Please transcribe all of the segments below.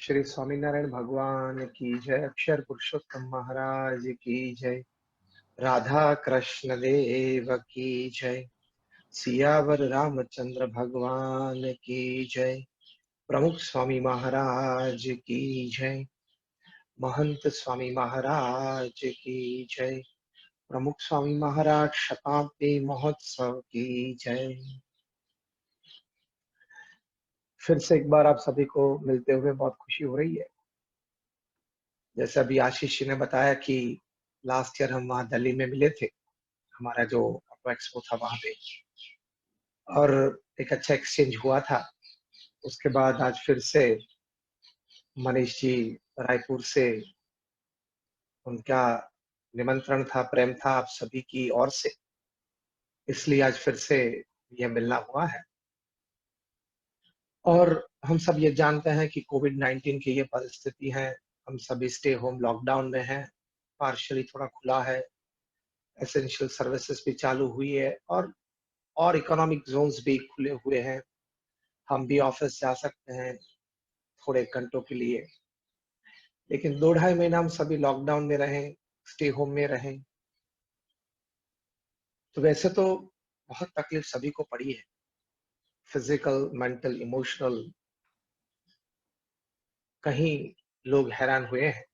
श्री स्वामीनारायण भगवान की जय। अक्षर पुरुषोत्तम महाराज की जय। राधा कृष्ण देव की जय। सियावर रामचंद्र भगवान की जय। प्रमुख स्वामी महाराज की जय। महंत स्वामी महाराज की जय। प्रमुख स्वामी महाराज शताब्दी महोत्सव की जय। फिर से एक बार आप सभी को मिलते हुए बहुत खुशी हो रही है। जैसे अभी आशीष जी ने बताया कि लास्ट ईयर हम वहाँ दिल्ली में मिले थे, हमारा जो ऑटो एक्सपो था वहां पे, और एक अच्छा एक्सचेंज हुआ था। उसके बाद आज फिर से मनीष जी रायपुर से, उनका निमंत्रण था, प्रेम था आप सभी की ओर से, इसलिए आज फिर से यह मिलना हुआ है। और हम सब ये जानते हैं कि कोविड-19 की ये परिस्थिति है, हम सभी स्टे होम लॉकडाउन में हैं, पार्शियली थोड़ा खुला है, एसेंशियल सर्विसेज भी चालू हुई है और इकोनॉमिक जोन्स भी खुले हुए हैं। हम भी ऑफिस जा सकते हैं थोड़े घंटों के लिए, लेकिन 2 ढाई महीना हम सभी लॉकडाउन में रहें, स्टे होम में रहें, तो वैसे तो बहुत तकलीफ सभी को पड़ी है, फिजिकल, मेंटल, इमोशनल। कहीं लोग हैरान हुए हैं।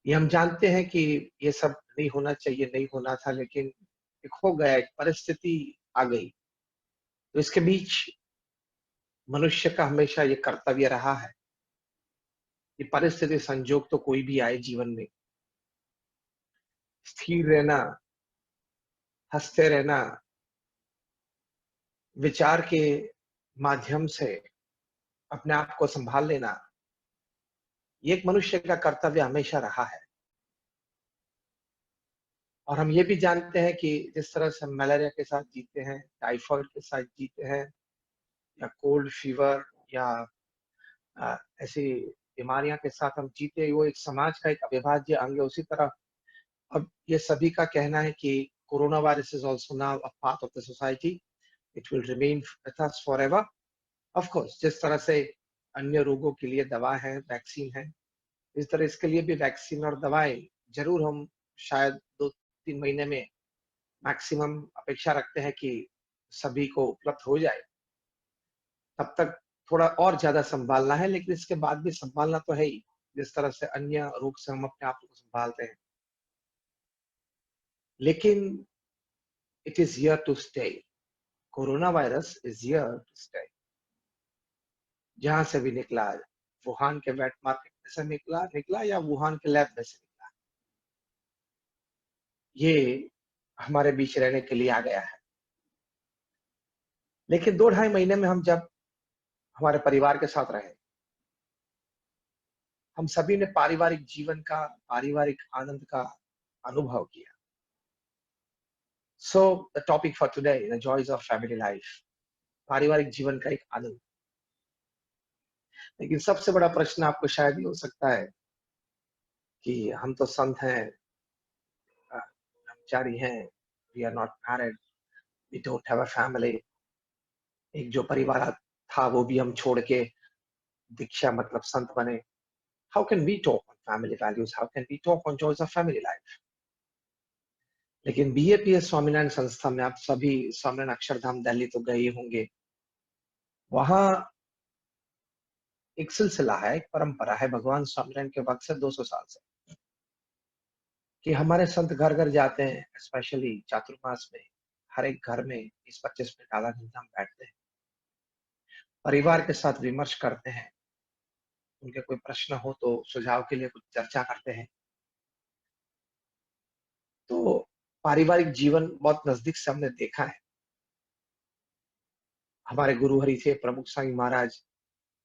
ये हम जानते हैं कि ये सब नहीं होना चाहिए, नहीं होना था, लेकिन एक हो गया, एक परिस्थिति आ गई। तो इसके बीच मनुष्य का हमेशा ये कर्तव्य रहा है कि परिस्थिति संजोग तो कोई भी आए जीवन में, स्थिर रहना, हंसते रहना, विचार के माध्यम से अपने आप को संभाल लेना, ये एक मनुष्य का कर्तव्य हमेशा रहा है। और हम ये भी जानते हैं कि जिस तरह से हम मलेरिया के साथ जीते हैं, टाइफाइड के साथ जीते हैं, या कोल्ड फीवर, या ऐसी बीमारियां के साथ हम जीते, वो एक समाज का एक अविभाज्य अंग है। उसी तरह अब ये सभी का कहना है कि corona virus is also now a part of the society, it will remain with us for ever. Of course, जिस तरह से अन्य रोगों के लिए दवा है, वैक्सीन है, इस तरह इसके लिए भी वैक्सीन और दवाएं जरूर हम शायद 2-3 महीने में मैक्सिमम अपेक्षा रखते हैं कि सभी को उपलब्ध हो जाए। तब तक थोड़ा और ज्यादा संभालना है, लेकिन इसके बाद भी संभालना तो है ही, जिस तरह से अन्य रोग से हम अपने आप को संभालते हैं। लेकिन it is here to stay. Corona virus is here to stay. जहां से भी निकला, वुहान के वेट मार्केट में से निकला निकला या वुहान के लैब में से निकला, ये हमारे बीच रहने के लिए आ गया है। लेकिन 2 ढाई महीने में हम जब हमारे परिवार के साथ रहे, हम सभी ने पारिवारिक जीवन का, पारिवारिक आनंद का अनुभव किया। So the topic for today, the joys of family life, पारिवारिक जीवन का एक आनंद। लेकिन सबसे बड़ा प्रश्न आपको शायद ये हो सकता है कि हम तो संत हैं, ब्रह्मचारी हैं, we are not married, we don't have a family. एक जो परिवार था वो भी हम छोड़ के दीक्षा मतलब संत बने। How can we talk on family values, how can we talk on joys of family life? लेकिन बीएपीएस स्वामीनारायण संस्था में आप सभी स्वामीनारायण अक्षरधाम दिल्ली तो गए ही होंगे। वहां एक सिलसिला है, एक परंपरा है भगवान स्वामीनारायण के वक्त से 200 साल से, कि हमारे संत घर घर जाते हैं, स्पेशली चातुर्मास में। हर एक घर में 20-25 मिनट, आधा घंटा हम बैठते हैं, परिवार के साथ विमर्श करते हैं, उनके कोई प्रश्न हो तो सुझाव के लिए कुछ चर्चा करते हैं। तो पारिवारिक जीवन बहुत नजदीक से हमने देखा है। हमारे गुरु हरि थे प्रमुख स्वामी महाराज,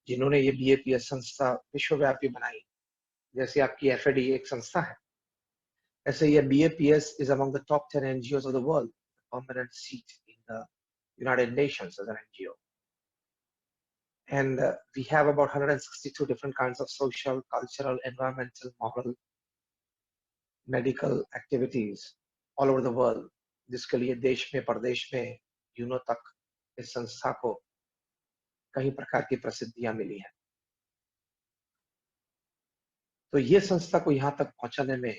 जिन्होंने ये बीएपीएस संस्था विश्वव्यापी बनाई। जैसे आपकी एफएडी एक संस्था है, ऐसे ये BAPS is among the top 10 NGOs of the world, permanent seat in the United Nations as an NGO. And we have about 162 different kinds of social, cultural, environmental, moral, medical activities all over the world, जिसके लिए देश में प्रदेश में Uno तक इस संस्था को कई प्रकार की प्रसिद्धियां मिली हैं। तो ये संस्था को यहाँ तक पहुंचाने में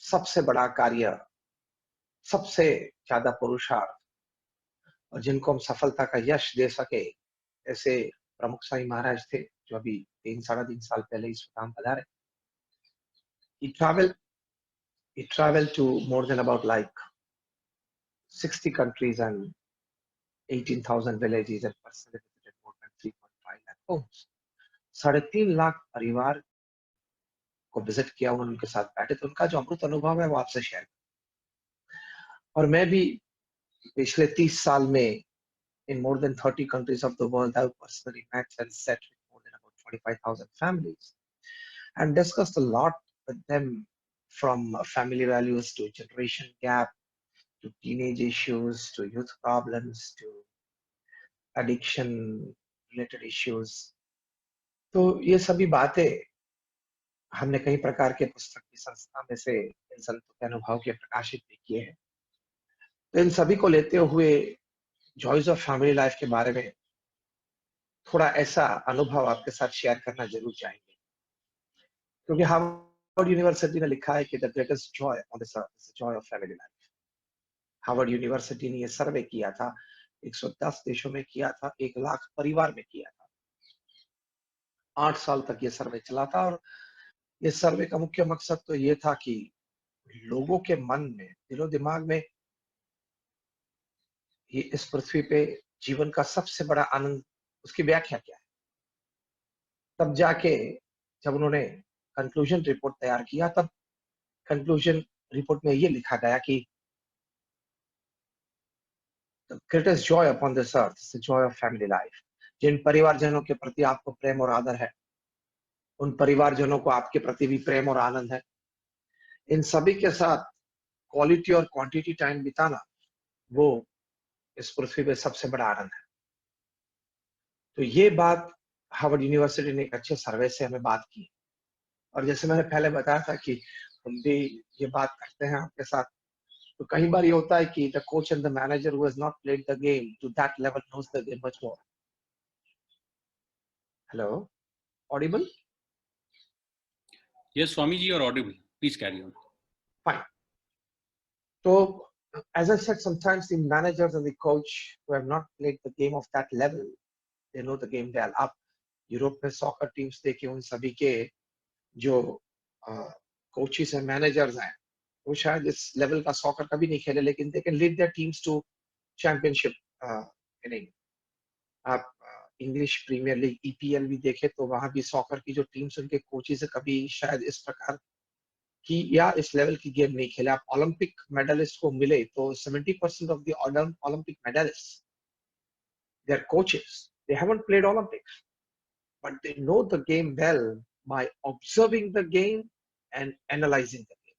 सबसे बड़ा कार्य, सबसे ज्यादा पुरुषार्थ, और जिनको हम सफलता का यश दे सके, ऐसे प्रमुख स्वामी महाराज थे, जो अभी 3-3.5 साल पहले इस मुकाम पधारे। He traveled, he traveled to more than about like 60 countries and 18,000 villages and personally visited more than 3.5 lakh homes. 3.5 lakh परिवार को विजिट किया, उनके साथ बैठे, तो उनका जो अमृत अनुभव है वो आपसे शेयर। और मैं भी पिछले 30 साल में in more than 30 countries of the world, I've personally met and sat with more than about 25,000 families and discussed a lot with them, from family values to generation gap to teenage issues to youth problems to addiction related issues. तो ये सभी बातें हमने कई प्रकार के पुस्तक की संस्था में से इन संतों के अनुभव के प्रकाशित भी किए हैं। तो इन सभी को लेते हुए जॉयज ऑफ फैमिली लाइफ के बारे में थोड़ा ऐसा अनुभव आपके साथ शेयर करना जरूर चाहेंगे, क्योंकि हार्वर्ड यूनिवर्सिटी ने लिखा है कि the greatest Joy on this earth is the joy of family life. Harvard university ने ये सर्वे किया था, 110 देशों में किया था, 1 लाख परिवार में किया था। 8 साल तक ये सर्वे चला था, और इस सर्वे का मुख्य मकसद तो ये था कि लोगों के मन में, दिलो दिमाग में, ये इस पृथ्वी पे जीवन का सबसे बड़ा आनंद, उसकी व्याख्या क्या है। तब जाके जब उन्होंने कंक्लूजन रिपोर्ट तैयार किया, तब कंक्लूजन रिपोर्ट में ये लिखा गया कि the greatest joy upon this earth is the joy of family life. जिन परिवारजनों के प्रति आपको प्रेम और आदर है, उन परिवारजनों को आपके प्रति भी प्रेम और आनंद है, इन सभी के साथ क्वालिटी और क्वांटिटी टाइम बिताना, वो इस पृथ्वी पे सबसे बड़ा आनंद है। तो ये बात हार्वर्ड यूनिवर्सिटी ने एक अच्छे सर्वे से हमें बात की। और जैसे मैंने पहले बताया था कि हम भी ये बात करते हैं आपके साथ, तो कई बार ये होता है कि the coach and the manager who has not played the game to that level knows the game much more. Hello, audible? Yes, Swamiji, you're audible. Please carry on. Fine. So, as I said, sometimes the managers and the coach who have not played the game of that level, they know the game well. आप Europe में soccer teams देखे, उन सभी के जो coaches हैं, managers हैं, वो शायद इस लेवल का सॉकर कभी नहीं खेले, लेकिन they can lead their teams to championship inning. आप इंग्लिश प्रीमियर लीग ईपीएल भी देखे, तो वहां भी सॉकर की जो टीम्स, उनके कोचेस कभी शायद इस प्रकार की या इस लेवल की गेम नहीं खेले। आप ओलंपिक मेडलिस्ट को मिले तो 70% of the Olympic medalist, they are coaches, they haven't played Olympics, but they know the game well by observing the game and analyzing the game.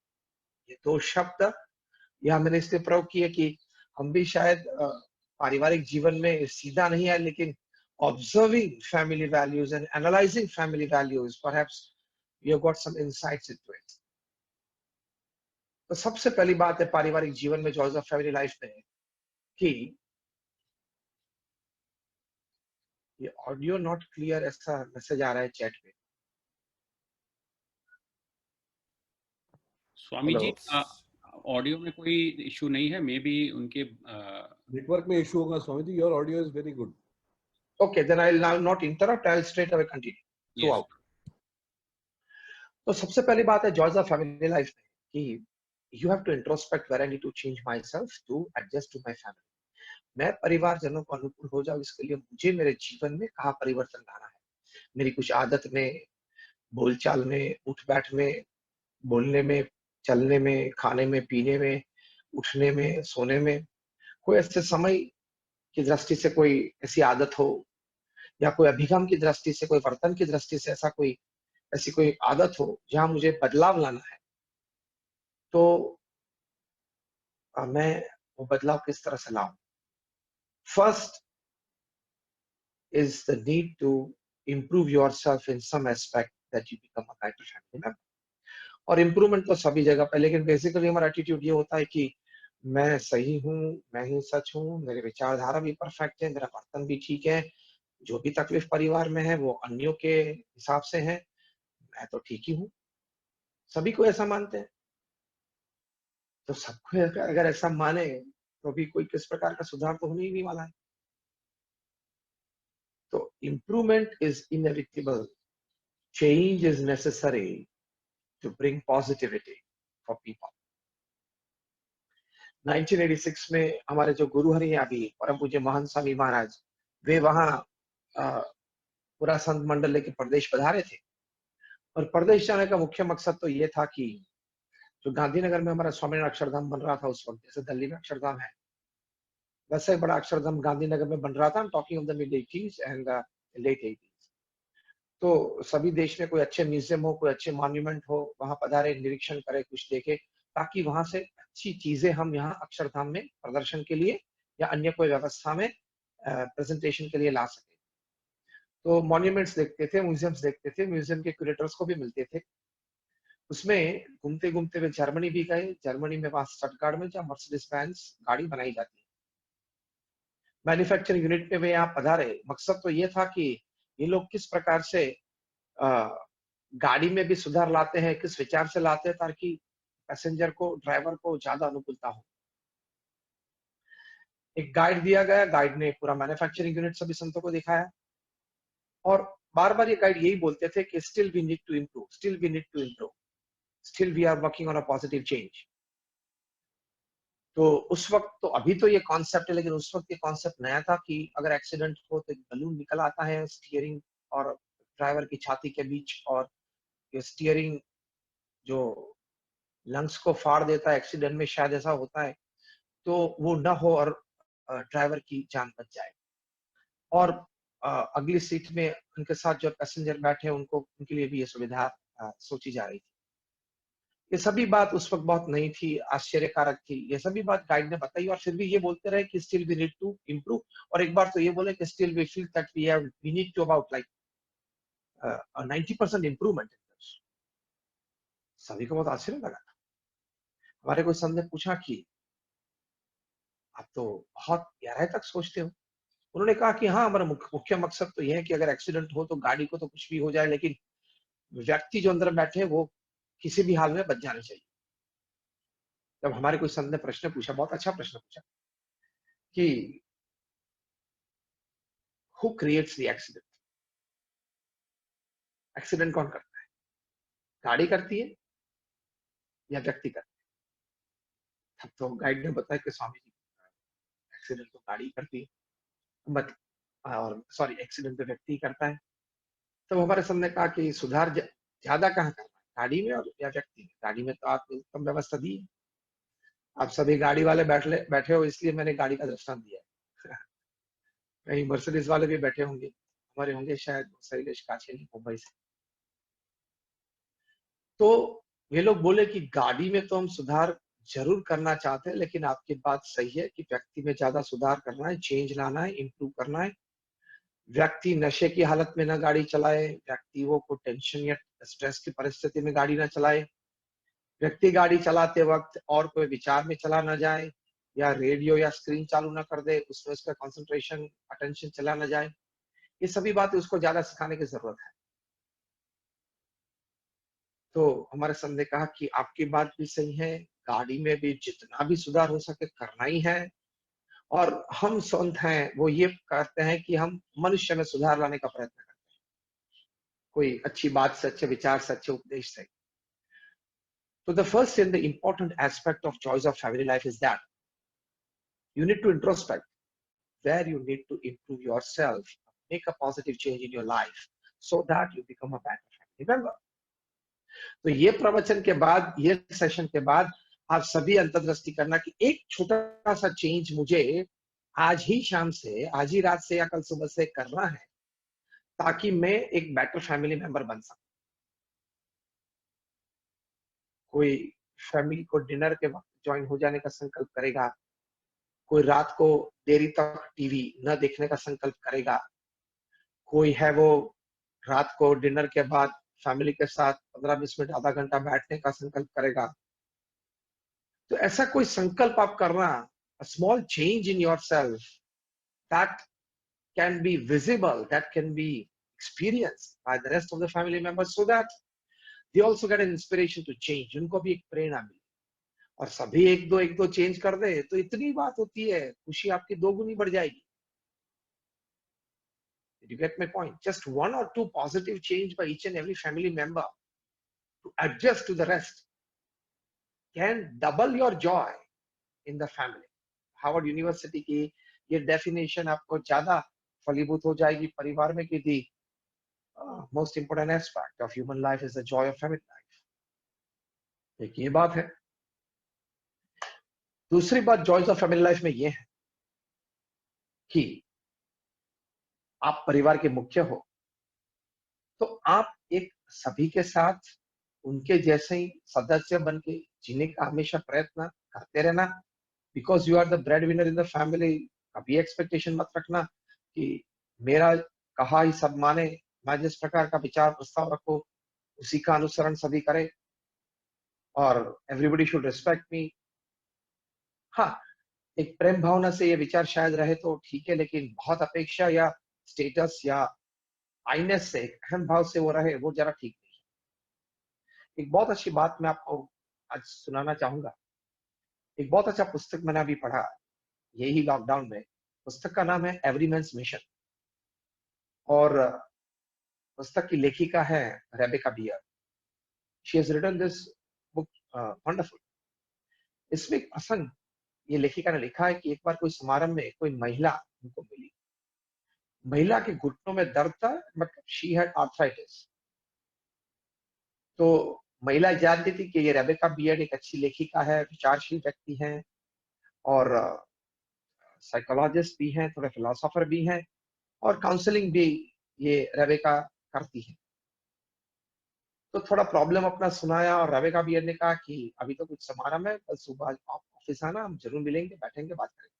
ये दो शब्द यहाँ मैंने इसलिए प्रयोग किए कि हम भी शायद पारिवारिक जीवन में सीधा नहीं है, लेकिन observing family values and analyzing family values, perhaps you have got some insights into it. तो सबसे पहली बात है पारिवारिक जीवन में, जॉयज ऑफ फैमिली लाइफ में, कि ये ऑडियो नॉट क्लियर ऐसा मैसेज आ रहा है चैट पे। स्वामी जी, ऑडियो में कोई इशू नहीं है, मे बी उनके नेटवर्क में इशू होगा। Swami ji, your audio is very good. Okay, then I'll now not interrupt, I'll straight away continue throughout. तो सबसे पहली बात है जॉयज ऑफ फैमिली लाइफ में कि you have to introspect where I need to change myself to adjust to my family. मैं परिवारजनों को अनुकूल हो जाऊं, इसके लिए मुझे मेरे जीवन में कहाँ परिवर्तन लाना है। मेरी कुछ आदत में, बोलचाल में, उठ बैठ में, बोलने में, चलने में, खाने में, पीने में, उठने में, सोने में, कोई ऐसे समय की दृष्टि से कोई ऐसी आदत हो, या कोई अभिगम की दृष्टि से, कोई वर्तन की दृष्टि से ऐसा कोई, ऐसी कोई आदत हो जहां मुझे बदलाव लाना है, तो मैं वो बदलाव किस तरह से लाऊं। First is the need to improve yourself in some aspect that you become a better family member. और इम्प्रूवमेंट तो सभी जगह पे, लेकिन बेसिकली हमारा एटीट्यूड ये होता है कि मैं सही हूँ, मैं ही सच हूँ, मेरे विचारधारा भी परफेक्ट है, मेरा वर्तन भी ठीक है, जो भी तकलीफ परिवार में है वो अन्यों के हिसाब से है, मैं तो ठीक ही हूं, सभी को ऐसा मानते हैं। तो सबको अगर ऐसा माने तो भी कोई किस प्रकार का सुधार तो होने ही नहीं वाला है। तो improvement is inevitable, change is necessary to bring positivity for people. 1986 में हमारे जो गुरु हरि अभी परम पूज्य महान स्वामी महाराज, वे वहां पूरा संत मंडल लेके प्रदेश पधारे थे। और प्रदेश जाने का मुख्य मकसद तो ये था कि जो गांधीनगर में हमारा स्वामीनारायण अक्षरधाम बन रहा था उस वक्त, जैसे दिल्ली में अक्षरधाम है, वैसे बड़ा अक्षरधाम गांधीनगर में बन रहा था। Talking of the mid 80s and let 80s। तो सभी देश में कोई अच्छे म्यूजियम हो, कोई अच्छे मॉन्यूमेंट हो, वहां पधारे, निरीक्षण करे, कुछ देखे, ताकि वहां से अच्छी चीजें हम यहाँ अक्षरधाम में प्रदर्शन के लिए या अन्य कोई व्यवस्था में प्रेजेंटेशन के लिए ला सके। तो मॉन्यूमेंट्स देखते थे, म्यूजियम्स देखते थे, म्यूजियम के क्यूरेटर्स को भी मिलते थे। उसमें घूमते घूमते वे जर्मनी भी गए। जर्मनी में वहां स्टटगार्ड में जहाँ मर्सिडीज बेंज गाड़ी बनाई जाती है, मैन्युफैक्चरिंग यूनिट में वे यहाँ पधारे। मकसद तो ये था कि ये लोग किस प्रकार से गाड़ी में भी सुधार लाते हैं, किस विचार से लाते हैं, ताकि पैसेंजर को, ड्राइवर को ज्यादा अनुकूलता हो। एक गाइड दिया गया, गाइड ने पूरा मैन्युफैक्चरिंग यूनिट सभी संतों को दिखाया और बार बार ये गाइड यही बोलते थे कि still we need to improve, still we need to improve, still we are working on a positive change. तो उस वक्त, तो अभी तो ये कॉन्सेप्ट है, लेकिन उस वक्त ये कॉन्सेप्ट नया था कि अगर एक्सीडेंट हो तो एक बलून निकल आता है स्टीयरिंग और ड्राइवर की छाती के बीच, और ये स्टीयरिंग जो लंग्स को फाड़ देता है, एक्सीडेंट में शायद ऐसा होता है, तो वो ना हो और ड्राइवर की जान बच जाए। और अगली सीट में उनके साथ जो पैसेंजर बैठे उनको, उनके लिए भी ये सुविधा सोची जा रही थी। ये सभी बात उस वक्त बहुत नई थी, आश्चर्यकारक थी। ये सभी बात गाइड ने बताई और फिर भी ये बोलते रहे कि still we need to improve. और एक बार तो ये बोले कि still we feel that we need to about like 90% improvement. सभी को बहुत आश्चर्य लगा। हमारे कोई संत ने पूछा कि आप तो बहुत गहराई तक सोचते हो। उन्होंने कहा कि हाँ, हमारा मुख्य मकसद तो यह है कि अगर एक्सीडेंट हो तो गाड़ी को तो कुछ भी हो जाए, लेकिन व्यक्ति जो अंदर बैठे वो किसी भी हाल में बच जाने चाहिए। जब हमारे कोई संत ने प्रश्न पूछा, बहुत अच्छा प्रश्न पूछा, कि who creates the accident, accident कौन करता है, गाड़ी करती है या व्यक्ति करता है? तब तो गाइड ने बताया कि स्वामी जी, एक्सीडेंट तो गाड़ी करती है, बट और सॉरी, एक्सीडेंट तो व्यक्ति करता है। तब हमारे संत ने कहा कि सुधार ज्यादा कहाँ करना है, गाड़ी में और या व्यक्ति में? गाड़ी में तो आपने उत्तम व्यवस्था दी है, आप सभी गाड़ी वाले बैठे हो, इसलिए मैंने गाड़ी का दृष्टांत दिया है। कहीं मर्सिडीज वाले भी बैठे होंगे, हमारे होंगे शायद शैलेश काछेली मुंबई से। तो ये लोग बोले कि गाड़ी में तो हम सुधार जरूर करना चाहते हैं, लेकिन आपकी बात सही है कि व्यक्ति में ज्यादा सुधार करना है, चेंज लाना है, इम्प्रूव करना है। व्यक्ति नशे की हालत में ना गाड़ी चलाए, व्यक्ति वो को टेंशन या स्ट्रेस की परिस्थिति में गाड़ी ना चलाए, व्यक्ति गाड़ी चलाते वक्त और कोई विचार में चला ना जाए, या रेडियो या स्क्रीन चालू ना कर दे, उसमें उसका कंसंट्रेशन, अटेंशन चला ना जाए। ये सभी बातें उसको ज्यादा सिखाने की जरूरत है। तो हमारे संत ने कहा कि आपकी बात भी सही है, गाड़ी में भी जितना भी सुधार हो सके करना ही है। और हम संत हैं वो ये करते हैं कि हम मनुष्य में सुधार लाने का प्रयत्न करते हैं, कोई अच्छी बात से, अच्छे विचार से, अच्छे उपदेश से। तो the first and the important aspect of choice of family life is that you need to introspect where you need to improve yourself, make a positive change in your life so that you become a better family member. तो ये प्रवचन के बाद, ये session के बाद आप सभी अंतर्दृष्टि करना कि एक छोटा सा चेंज मुझे आज ही शाम से, आज ही रात से या कल सुबह से करना है, ताकि मैं एक बेटर फैमिली मेंबर बन सकूं। कोई फैमिली को डिनर के वक्त ज्वाइन हो जाने का संकल्प करेगा, कोई रात को देरी तक टीवी न देखने का संकल्प करेगा, कोई है वो रात को डिनर के बाद फैमिली के साथ 15-20 मिनट, आधा घंटा बैठने का संकल्प करेगा। तो ऐसा कोई संकल्प आप करना, a small change in yourself that can be visible, that can be experienced by the rest of the family members, so that they also get an inspiration to change. उनको भी एक प्रेरणा मिली, और सभी एक दो चेंज कर दे तो इतनी बात होती है, खुशी आपकी दोगुनी बढ़ जाएगी. Did you get my point? Just one or two positive change by each and every family member to adjust to the rest can double your joy in the family. Harvard university की ये definition आपको ज्यादा फलीभूत हो जाएगी परिवार में कि the most important aspect of human life is the joy of family life. एक ये बात है. दूसरी बात जॉयज ऑफ फैमिली लाइफ में ये है कि आप परिवार के मुख्य हो, तो आप एक सभी के साथ उनके जैसे ही सदस्य बन के जीने का हमेशा प्रयत्न करते रहना. Because you are the breadwinner in the family. कभी एक्सपेक्टेशन मत रखना कि मेरा कहा ही सब माने, मैं जिस प्रकार का विचार प्रस्ताव रखो उसी का अनुसरण सभी करे, और एवरीबडी शुड रिस्पेक्ट मी. हाँ, एक प्रेम भावना से ये विचार शायद रहे तो ठीक है, लेकिन बहुत अपेक्षा या स्टेटस या आईनेस से, अहम भाव से वो रहे, वो जरा ठीक नहीं है. एक बहुत अच्छी बात मैं आपको आज सुनाना चाहूंगा. एक बहुत अच्छा पुस्तक मैंने अभी पढ़ा यही लॉकडाउन में. पुस्तक का नाम है एवरीमैन्स मिशन, और पुस्तक की लेखिका है Rebecca Beer. She has written this book wonderful. इसमें एक प्रसंग ये लेखिका ने लिखा है कि एक बार कोई समारोह में कोई महिला उनको मिली. महिला के घुटनों में दर्द था, मतलब शी हैड आर्थराइटिस. तो महिला जानती थी कि ये रेबेका बियर एक अच्छी लेखिका है, विचारशील व्यक्ति हैं, और साइकोलॉजिस्ट भी हैं, थोड़े फिलोसोफर भी हैं, और काउंसलिंग भी ये रेबेका करती है. तो थोड़ा प्रॉब्लम अपना सुनाया, और रेबेका बियर ने कहा कि अभी तो कुछ समारोह है, कल सुबह आप ऑफिस आना, हम जरूर मिलेंगे, बैठेंगे, बात करेंगे.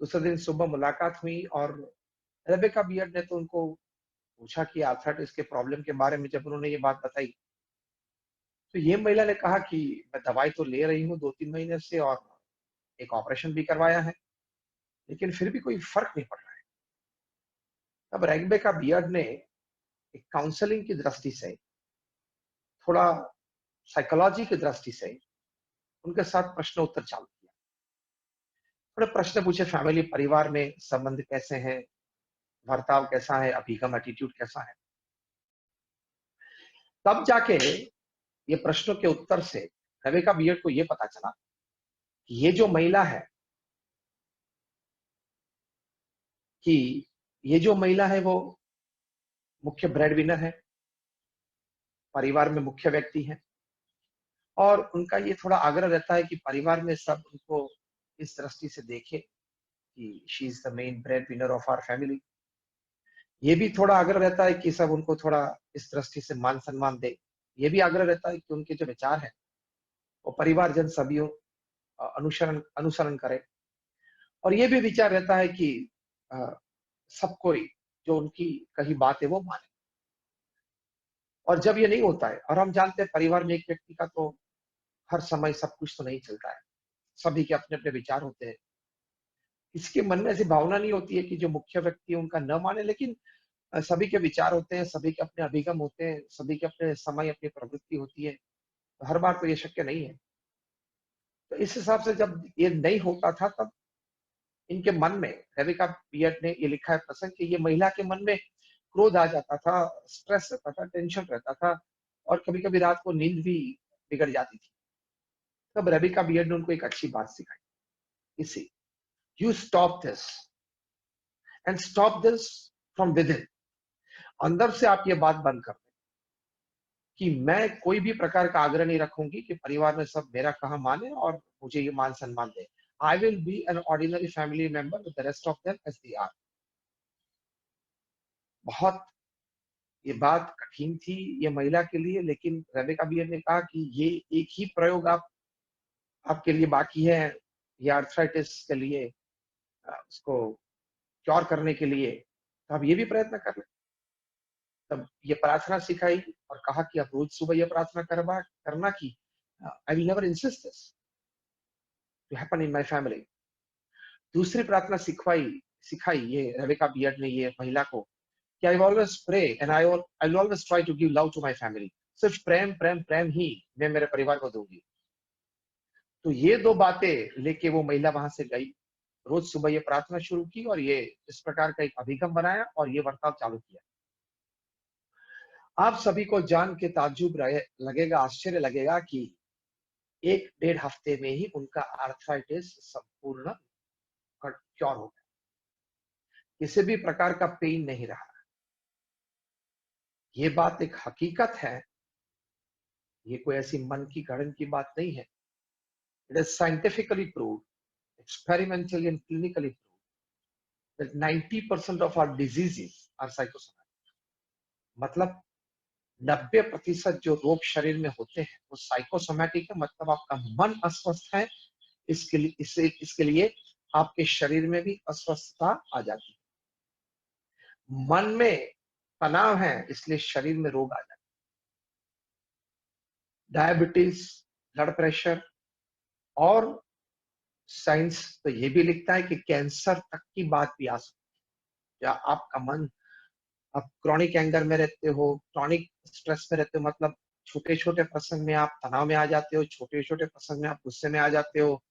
दूसरे दिन सुबह मुलाकात हुई, और रेबेका बियर ने तो उनको पूछा कि आर्थराइटिस के प्रॉब्लम के बारे में. जब उन्होंने ये बात बताई तो ये महिला ने कहा कि मैं दवाई तो ले रही हूँ 2-3 महीने से, और एक ऑपरेशन भी करवाया है, लेकिन फिर भी कोई फर्क नहीं पड़ रहा है. तब रेबेका बियर ने एक काउंसलिंग की दृष्टि से, थोड़ा साइकोलॉजी की दृष्टि से उनके साथ प्रश्न उत्तर चालू किया. थोड़े प्रश्न पूछे, फैमिली परिवार में संबंध कैसे हैं, बर्ताव कैसा है, अभिगम एटीट्यूड कैसा है. तब जाके ये प्रश्नों के उत्तर से रेबेका बियर को ये पता चला कि ये जो महिला है, वो मुख्य ब्रेड विनर है, परिवार में मुख्य व्यक्ति है, और उनका ये थोड़ा आग्रह रहता है कि परिवार में सब उनको इस दृष्टि से देखे कि she is the main breadwinner of our family. ये भी थोड़ा आग्रह रहता है कि सब उनको थोड़ा इस दृष्टि से मान सम्मान दे. ये भी आग्रह रहता है कि उनके जो विचार है वो परिवारजन सभी अनुसरण करे. और ये भी विचार रहता है कि सब कोई जो उनकी कही बात है वो माने. और जब ये नहीं होता है, और हम जानते हैं परिवार में एक व्यक्ति का तो हर समय सब कुछ तो नहीं चलता है, सभी के अपने अपने विचार होते हैं. इसके मन में ऐसी भावना नहीं होती है कि जो मुख्य व्यक्ति है उनका न माने, लेकिन सभी के विचार होते हैं, सभी के अपने अभिगम होते हैं, सभी के अपने समय, अपनी प्रवृत्ति होती है. तो हर बार तो ये शक्य नहीं है. तो इस हिसाब से जब ये नहीं होता था, तब इनके मन में, रेबेका बियर ने ये लिखा है प्रसंग, कि ये महिला के मन में क्रोध आ जाता था, स्ट्रेस रहता था, टेंशन रहता था, और कभी-कभी रात को नींद भी बिगड़ जाती थी. तब रेबेका बियर ने उनको एक अच्छी बात सिखाई. इसी you stop this, and stop this from with in. अंदर से आप ये बात बंद कर दें कि मैं कोई भी प्रकार का आग्रह नहीं रखूंगी कि परिवार में सब मेरा कहा माने और मुझे ये मान सम्मान दे. I will be an ordinary family member with the rest of them as they are. बहुत ये बात कठिन थी ये महिला के लिए, लेकिन रेबेका बियर ने कहा कि ये एक ही प्रयोग आपके लिए बाकी है, ये आर्थराइटिस के लिए, उसको क्योर करने के लिए. तो आप ये भी प्रयत्न कर लें. तब ये प्रार्थना सिखाई और कहा कि आप रोज सुबह ये प्रार्थना करना कि I will never insist this to happen in my family. दूसरी प्रार्थना सिखाई ये रेबेका बियर ने ये महिला को कि I always pray and I will always try to give love to my family. सिर्फ प्रेम प्रेम प्रेम ही मैं मेरे परिवार को दूंगी। तो ये दो बातें लेके वो महिला वहां से गई। रोज सुबह ये प्रार्थना शुरू की और ये इस प्रकार का एक अभिगम बनाया और ये बर्ताव चालू किया। आप सभी को जान के ताज्जुब लगेगा, आश्चर्य लगेगा कि 1 डेढ़ हफ्ते में ही उनका आर्थराइटिस संपूर्ण क्योर हो गया। किसी भी प्रकार का पेन नहीं रहा। ये बात एक हकीकत है, ये कोई ऐसी मन की गढ़न की बात नहीं है। It is scientifically proved, experimentally and clinically proved that 90% of our diseases are psychosomatic. मतलब 90% जो रोग शरीर में होते हैं वो साइकोसोमैटिक है। मतलब आपका मन अस्वस्थ है, इसके लिए आपके शरीर में भी अस्वस्थता आ जाती है। मन में तनाव है, इसलिए शरीर में रोग आ जाते हैं। डायबिटीज, ब्लड प्रेशर और साइंस तो ये भी लिखता है कि कैंसर तक की बात भी आ सकती है। या आपका मन, आप क्रॉनिक एंगर में रहते हो, क्रॉनिक स्ट्रेस में रहते हो, मतलब छोटे छोटे प्रसंग में आप तनाव में आ जाते हो, छोटे छोटे प्रसंग में आप गुस्से में आ जाते हो,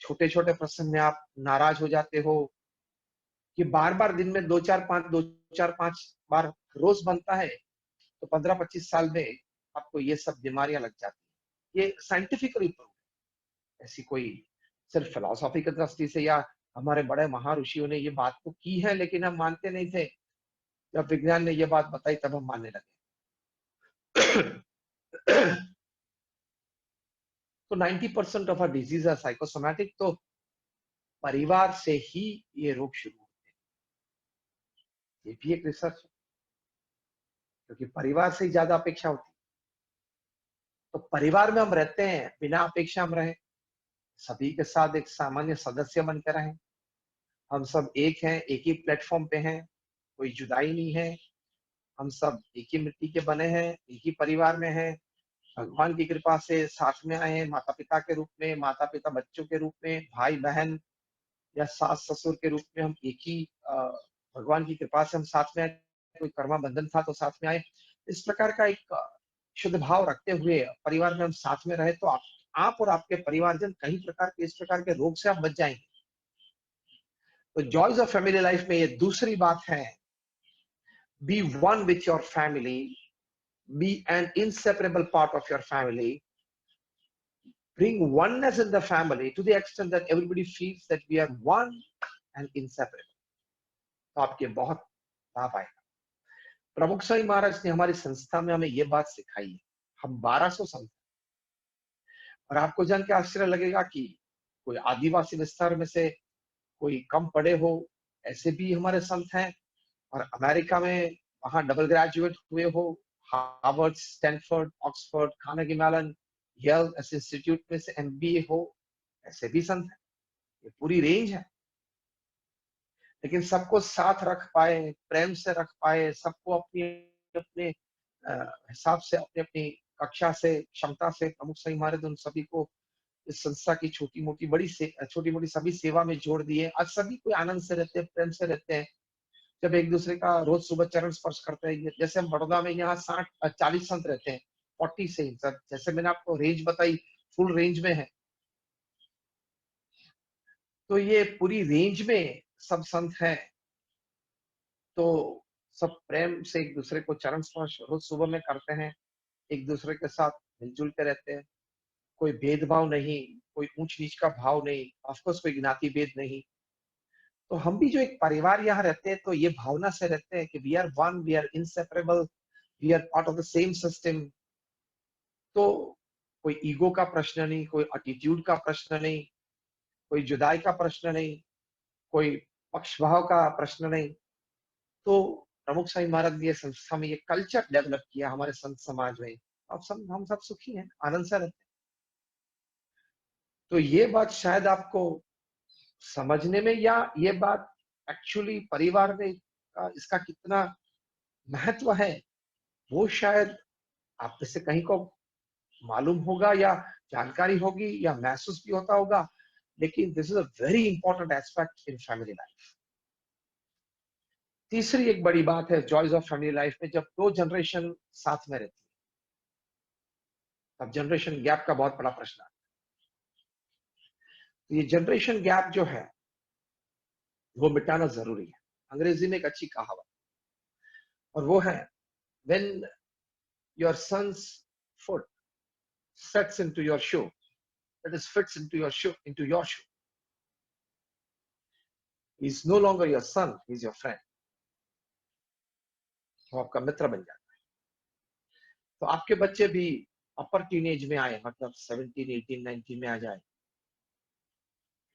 छोटे छोटे प्रसंग में आप नाराज हो जाते हो। कि बार बार दिन में 2 4 5 बार रोज बनता है, तो 15-25 साल में आपको ये सब बीमारियां लग जाती है। ये साइंटिफिकली प्रूव है। ऐसी कोई सिर्फ फिलोसॉफी की दृष्टि से या हमारे बड़े महाऋषियों ने ये बात तो की है, लेकिन हम मानते नहीं थे। जब विज्ञान ने ये बात बताई तब हम मानने लगे। तो 90% of our disease are psychosomatic. तो परिवार से ही ये रोग शुरू होते हैं। ये भी एक रिसर्च है, क्योंकि परिवार से ही ज्यादा अपेक्षा होती है। तो परिवार में हम रहते हैं, बिना अपेक्षा हम रहे, सभी के साथ एक सामान्य सदस्य बनकर रहे। हम सब एक हैं, एक ही प्लेटफॉर्म पे हैं, कोई जुदाई नहीं है। हम सब एक ही मिट्टी के बने हैं, एक ही परिवार में हैं। भगवान की कृपा से साथ में आए हैं, माता पिता के रूप में, माता पिता बच्चों के रूप में, भाई बहन या सास ससुर के रूप में हम एक ही भगवान की कृपा से हम साथ में आए। कोई कर्मा बंधन था तो साथ में आए। इस प्रकार का एक शुद्ध भाव रखते हुए परिवार में हम साथ में रहे, तो आप और आपके परिवारजन कई प्रकार के इस प्रकार के रोग से आप बच जाएंगे। तो जॉयज ऑफ फैमिली लाइफ में ये दूसरी बात है, be one with your family, be an inseparable part of your family, bring oneness in the family to the extent that everybody feels that we are one and inseparable. तो आपके बहुत लाभ आएगा। प्रमुख स्वामी महाराज ने हमारी संस्था में हमें ये बात सिखाई है। हम 1200 संत, और आपको जान के आश्चर्य लगेगा कि कोई आदिवासी विस्तार में से कोई कम पढ़े हो, ऐसे भी हमारे संत हैं। और अमेरिका में वहां डबल ग्रेजुएट हुए हो, Harvard, Stanford, Oxford, Carnegie Mellon, Yale ऐसे इंस्टीट्यूट में से एमबीए हो, ऐसे भी संत हैं। ये पूरी रेंज है। लेकिन सबको साथ रख पाए, प्रेम से रख पाए, सबको अपनी अपने हिसाब से, अपनी अपनी कक्षा से, क्षमता से प्रमुख स्वामी महाराज उन सभी को इस संस्था की छोटी मोटी सभी सेवा में जोड़ दिए। आज सभी कोई आनंद से रहते हैं, प्रेम से रहते हैं। जब एक दूसरे का रोज सुबह चरण स्पर्श करते हैं, जैसे हम बड़ौदा में यहाँ 40 संत रहते हैं, 40 से सब, जैसे मैंने आपको रेंज बताई, फुल रेंज में है। तो ये पूरी रेंज में सब संत हैं। तो सब प्रेम से एक दूसरे को चरण स्पर्श रोज सुबह में करते हैं, एक दूसरे के साथ मिलजुल के रहते हैं। कोई भेदभाव नहीं, कोई ऊंच नीच का भाव नहीं, ऑफकोर्स कोई ज्ञाति भेद नहीं। तो हम भी जो एक परिवार यहाँ रहते हैं, तो ये भावना से रहते हैं कि we are one, we are inseparable, we are part of the same system. तो कोई ईगो का प्रश्न नहीं, कोई एटीट्यूड का प्रश्न नहीं, कोई जुदाई का प्रश्न नहीं, कोई पक्षभाव का प्रश्न नहीं। तो प्रमुख स्वामी महाराज ने संस्था में ये कल्चर डेवलप किया हमारे संत समाज में। अब सब हम सब सुखी हैं, आनंद से रहते हैं। तो ये बात शायद आपको समझने में, या ये बात एक्चुअली परिवार में इसका कितना महत्व है, वो शायद आप में से कहीं को मालूम होगा या जानकारी होगी या महसूस भी होता होगा। लेकिन this is a very important aspect in family life. तीसरी एक बड़ी बात है जॉयज ऑफ फैमिली लाइफ में, जब 2 जनरेशन साथ में रहती है। अब जनरेशन गैप का बहुत बड़ा प्रश्न है। तो ये जनरेशन गैप जो है वो मिटाना जरूरी है। अंग्रेजी में एक अच्छी कहावत, और वो है, when your son's foot sets into your shoe, that is fits into your shoe, he is no longer your son, he is your friend. वो आपका मित्र बन जाता है। तो आपके बच्चे भी अपर टीनेज में आए, मतलब 17, 18, 19 में आ जाए,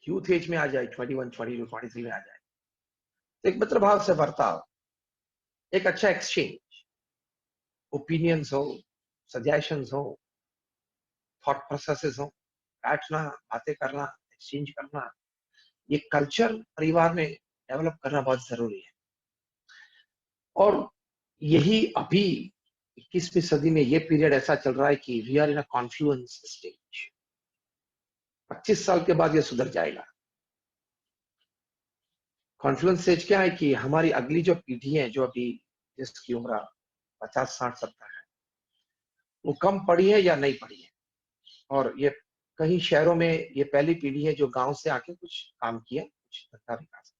यूथ एज में आ जाए, 21, 22, 23 में आ जाए, तो एक मित्र भाव से बर्ताव, एक अच्छा एक्सचेंज, ओपिनियंस हो, सजेशंस हो, थॉट प्रोसेसेस हो, बैठना, बातें करना, एक्सचेंज करना, ये कल्चर परिवार में डेवलप करना बहुत जरूरी है। और यही अभी 21वीं सदी में ये पीरियड ऐसा चल रहा है कि we are in a confluence stage. 25 साल के बाद ये सुधर जाएगा। कॉन्फ्लुएंस स्टेज क्या है कि हमारी अगली जो पीढ़ी है, जो अभी जिसकी उम्र 50, 60, 70 है, वो कम पढ़ी है या नहीं पढ़ी है, और ये कई शहरों में ये पहली पीढ़ी है जो गांव से आके कुछ काम किया, कुछ धंधा विकास,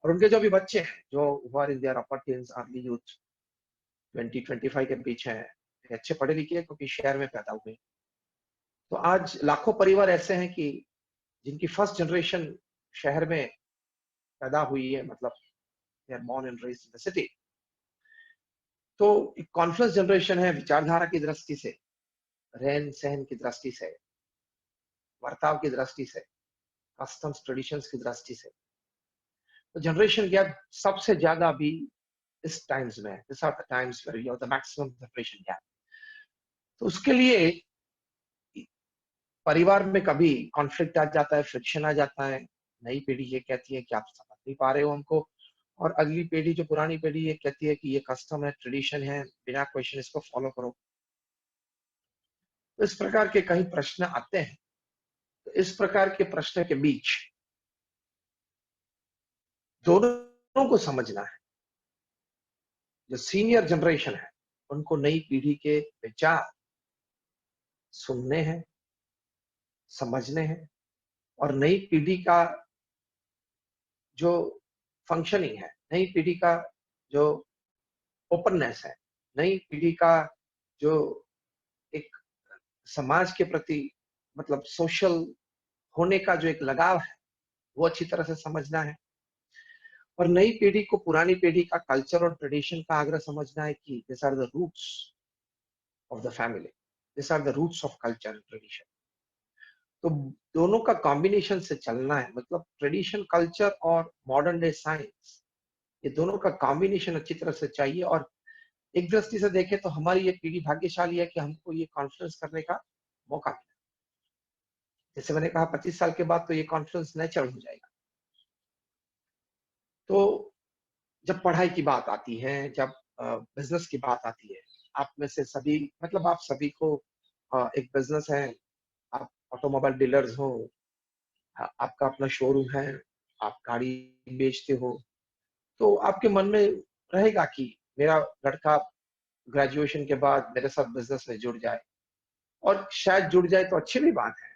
और उनके जो भी बच्चे हैं जो हुआ in their upper teens, early youth, 20, 25 के बीच हैं, अच्छे पढ़े लिखे हैं क्योंकि शहर में पैदा हुए। तो आज लाखों परिवार ऐसे हैं कि जिनकी फर्स्ट जनरेशन शहर में पैदा हुई है, मतलब they are born and raised in the city. तो एक कॉन्फ्लुएंस जनरेशन है, विचारधारा की दृष्टि से, रहन सहन की दृष्टि से, वर्ताव की दृष्टि से, कस्टम्स ट्रेडिशंस की दृष्टि से। तो जनरेशन गैप सबसे ज्यादा अभी इस टाइम्स में, this are the times where you have the maximum generation gap. तो उसके लिए परिवार में कभी कॉन्फ्लिक्ट आ जाता है, फ्रिक्शन आ जाता है। नई पीढ़ी ये कहती है कि आप समझ नहीं पा रहे हो हमको, और अगली पीढ़ी, जो पुरानी पीढ़ी, ये कहती है कि ये कस्टम है, ट्रेडिशन है, बिना क्वेश्चन इसको फॉलो करो। तो इस प्रकार के कई प्रश्न आते हैं। तो इस प्रकार के प्रश्न के बीच दोनों को समझना है। जो सीनियर जनरेशन है उनको नई पीढ़ी के विचार सुनने हैं, समझने हैं, और नई पीढ़ी का जो फंक्शनिंग है, नई पीढ़ी का जो ओपननेस है, नई पीढ़ी का जो एक समाज के प्रति, मतलब सोशल होने का जो एक लगाव है, वो अच्छी तरह से समझना है। और नई पीढ़ी को पुरानी पीढ़ी का कल्चर और ट्रेडिशन का आग्रह समझना है कि this are the roots of the family, this are the roots of culture and tradition. तो दोनों का कॉम्बिनेशन से चलना है, मतलब ट्रेडिशन, कल्चर और मॉडर्न डे साइंस, ये दोनों का कॉम्बिनेशन अच्छी तरह से चाहिए। और एक दृष्टि से देखें तो हमारी ये पीढ़ी भाग्यशाली है कि हमको ये कॉन्फ्रेंस करने का मौका मिला। जैसे मैंने कहा, 25 साल के बाद तो ये कॉन्फ्रेंस नेचुरल हो जाएगा। तो जब पढ़ाई की बात आती है, जब बिजनेस की बात आती है, आप में से सभी, मतलब आप सभी को एक बिजनेस है, आप ऑटोमोबाइल डीलर्स हो, आपका अपना शोरूम है, आप गाड़ी बेचते हो, तो आपके मन में रहेगा कि मेरा लड़का ग्रेजुएशन के बाद मेरे साथ बिजनेस में जुड़ जाए, और शायद जुड़ जाए तो अच्छी भी बात है,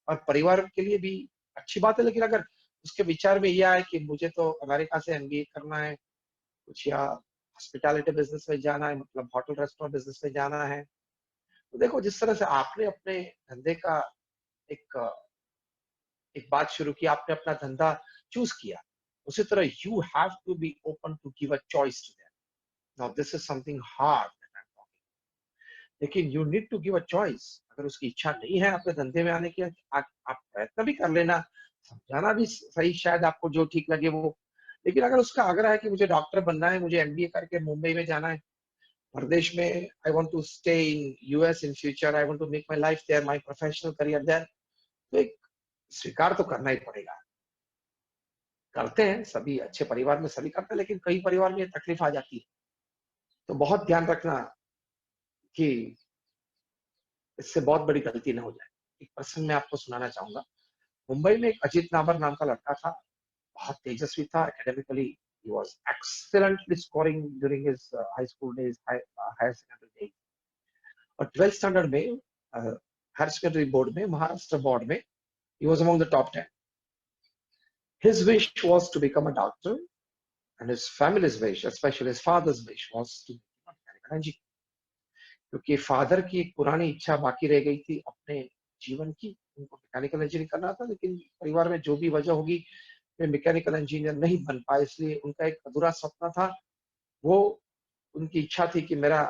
और परिवार के लिए भी अच्छी बात है। लेकिन अगर उसके विचार में यह आए कि मुझे तो अमेरिका से एमबीए करना है कुछ, या हॉस्पिटैलिटी बिजनेस में जाना है, मतलब होटल रेस्टोरेंट बिजनेस में जाना है, तो देखो, जिस तरह से आपने अपने धंधे का एक एक बात शुरू की, आपने अपना धंधा चूज किया, उसी तरह you have to be open to give a choice to them. Now this is something hard, लेकिन you need to give a choice. अगर उसकी इच्छा नहीं है अपने धंधे में आने की, आप प्रयत्न भी कर लेना, समझाना भी सही, शायद आपको जो ठीक लगे वो। लेकिन अगर उसका आग्रह है कि मुझे डॉक्टर बनना है, मुझे एमबीए करके मुंबई में जाना है, प्रदेश में, I want to stay in US in future, I want to make my life there, my professional career there, तो एक स्वीकार तो करना ही पड़ेगा। करते हैं सभी, अच्छे परिवार में सभी करते हैं, लेकिन कई परिवार में तकलीफ आ जाती है। तो बहुत ध्यान रखना कि इससे बहुत बड़ी गलती ना हो जाए। एक प्रसंग मैं आपको सुनाना चाहूंगा। मुंबई में एक अजीत नाबर नाम का लड़का था, बहुत तेजस्वी था academically, he was excellently scoring during his high school days, higher secondary days. और 12th स्टैंडर्ड में हायर सेकेंडरी बोर्ड में, महाराष्ट्र बोर्ड में, he was among the top 10. His wish was to become a doctor, and his family's wish, especially his father's wish, was to become a mechanical engineer. क्योंकि father की एक पुरानी इच्छा बाकी रह गई थी अपने जीवन की, उनको मैकेनिकल इंजीनियरिंग करना था, लेकिन परिवार में जो भी वजह होगी वे मैकेनिकल इंजीनियर नहीं बन पाए, इसलिए उनका एक अधूरा सपना था। वो उनकी इच्छा थी कि मेरा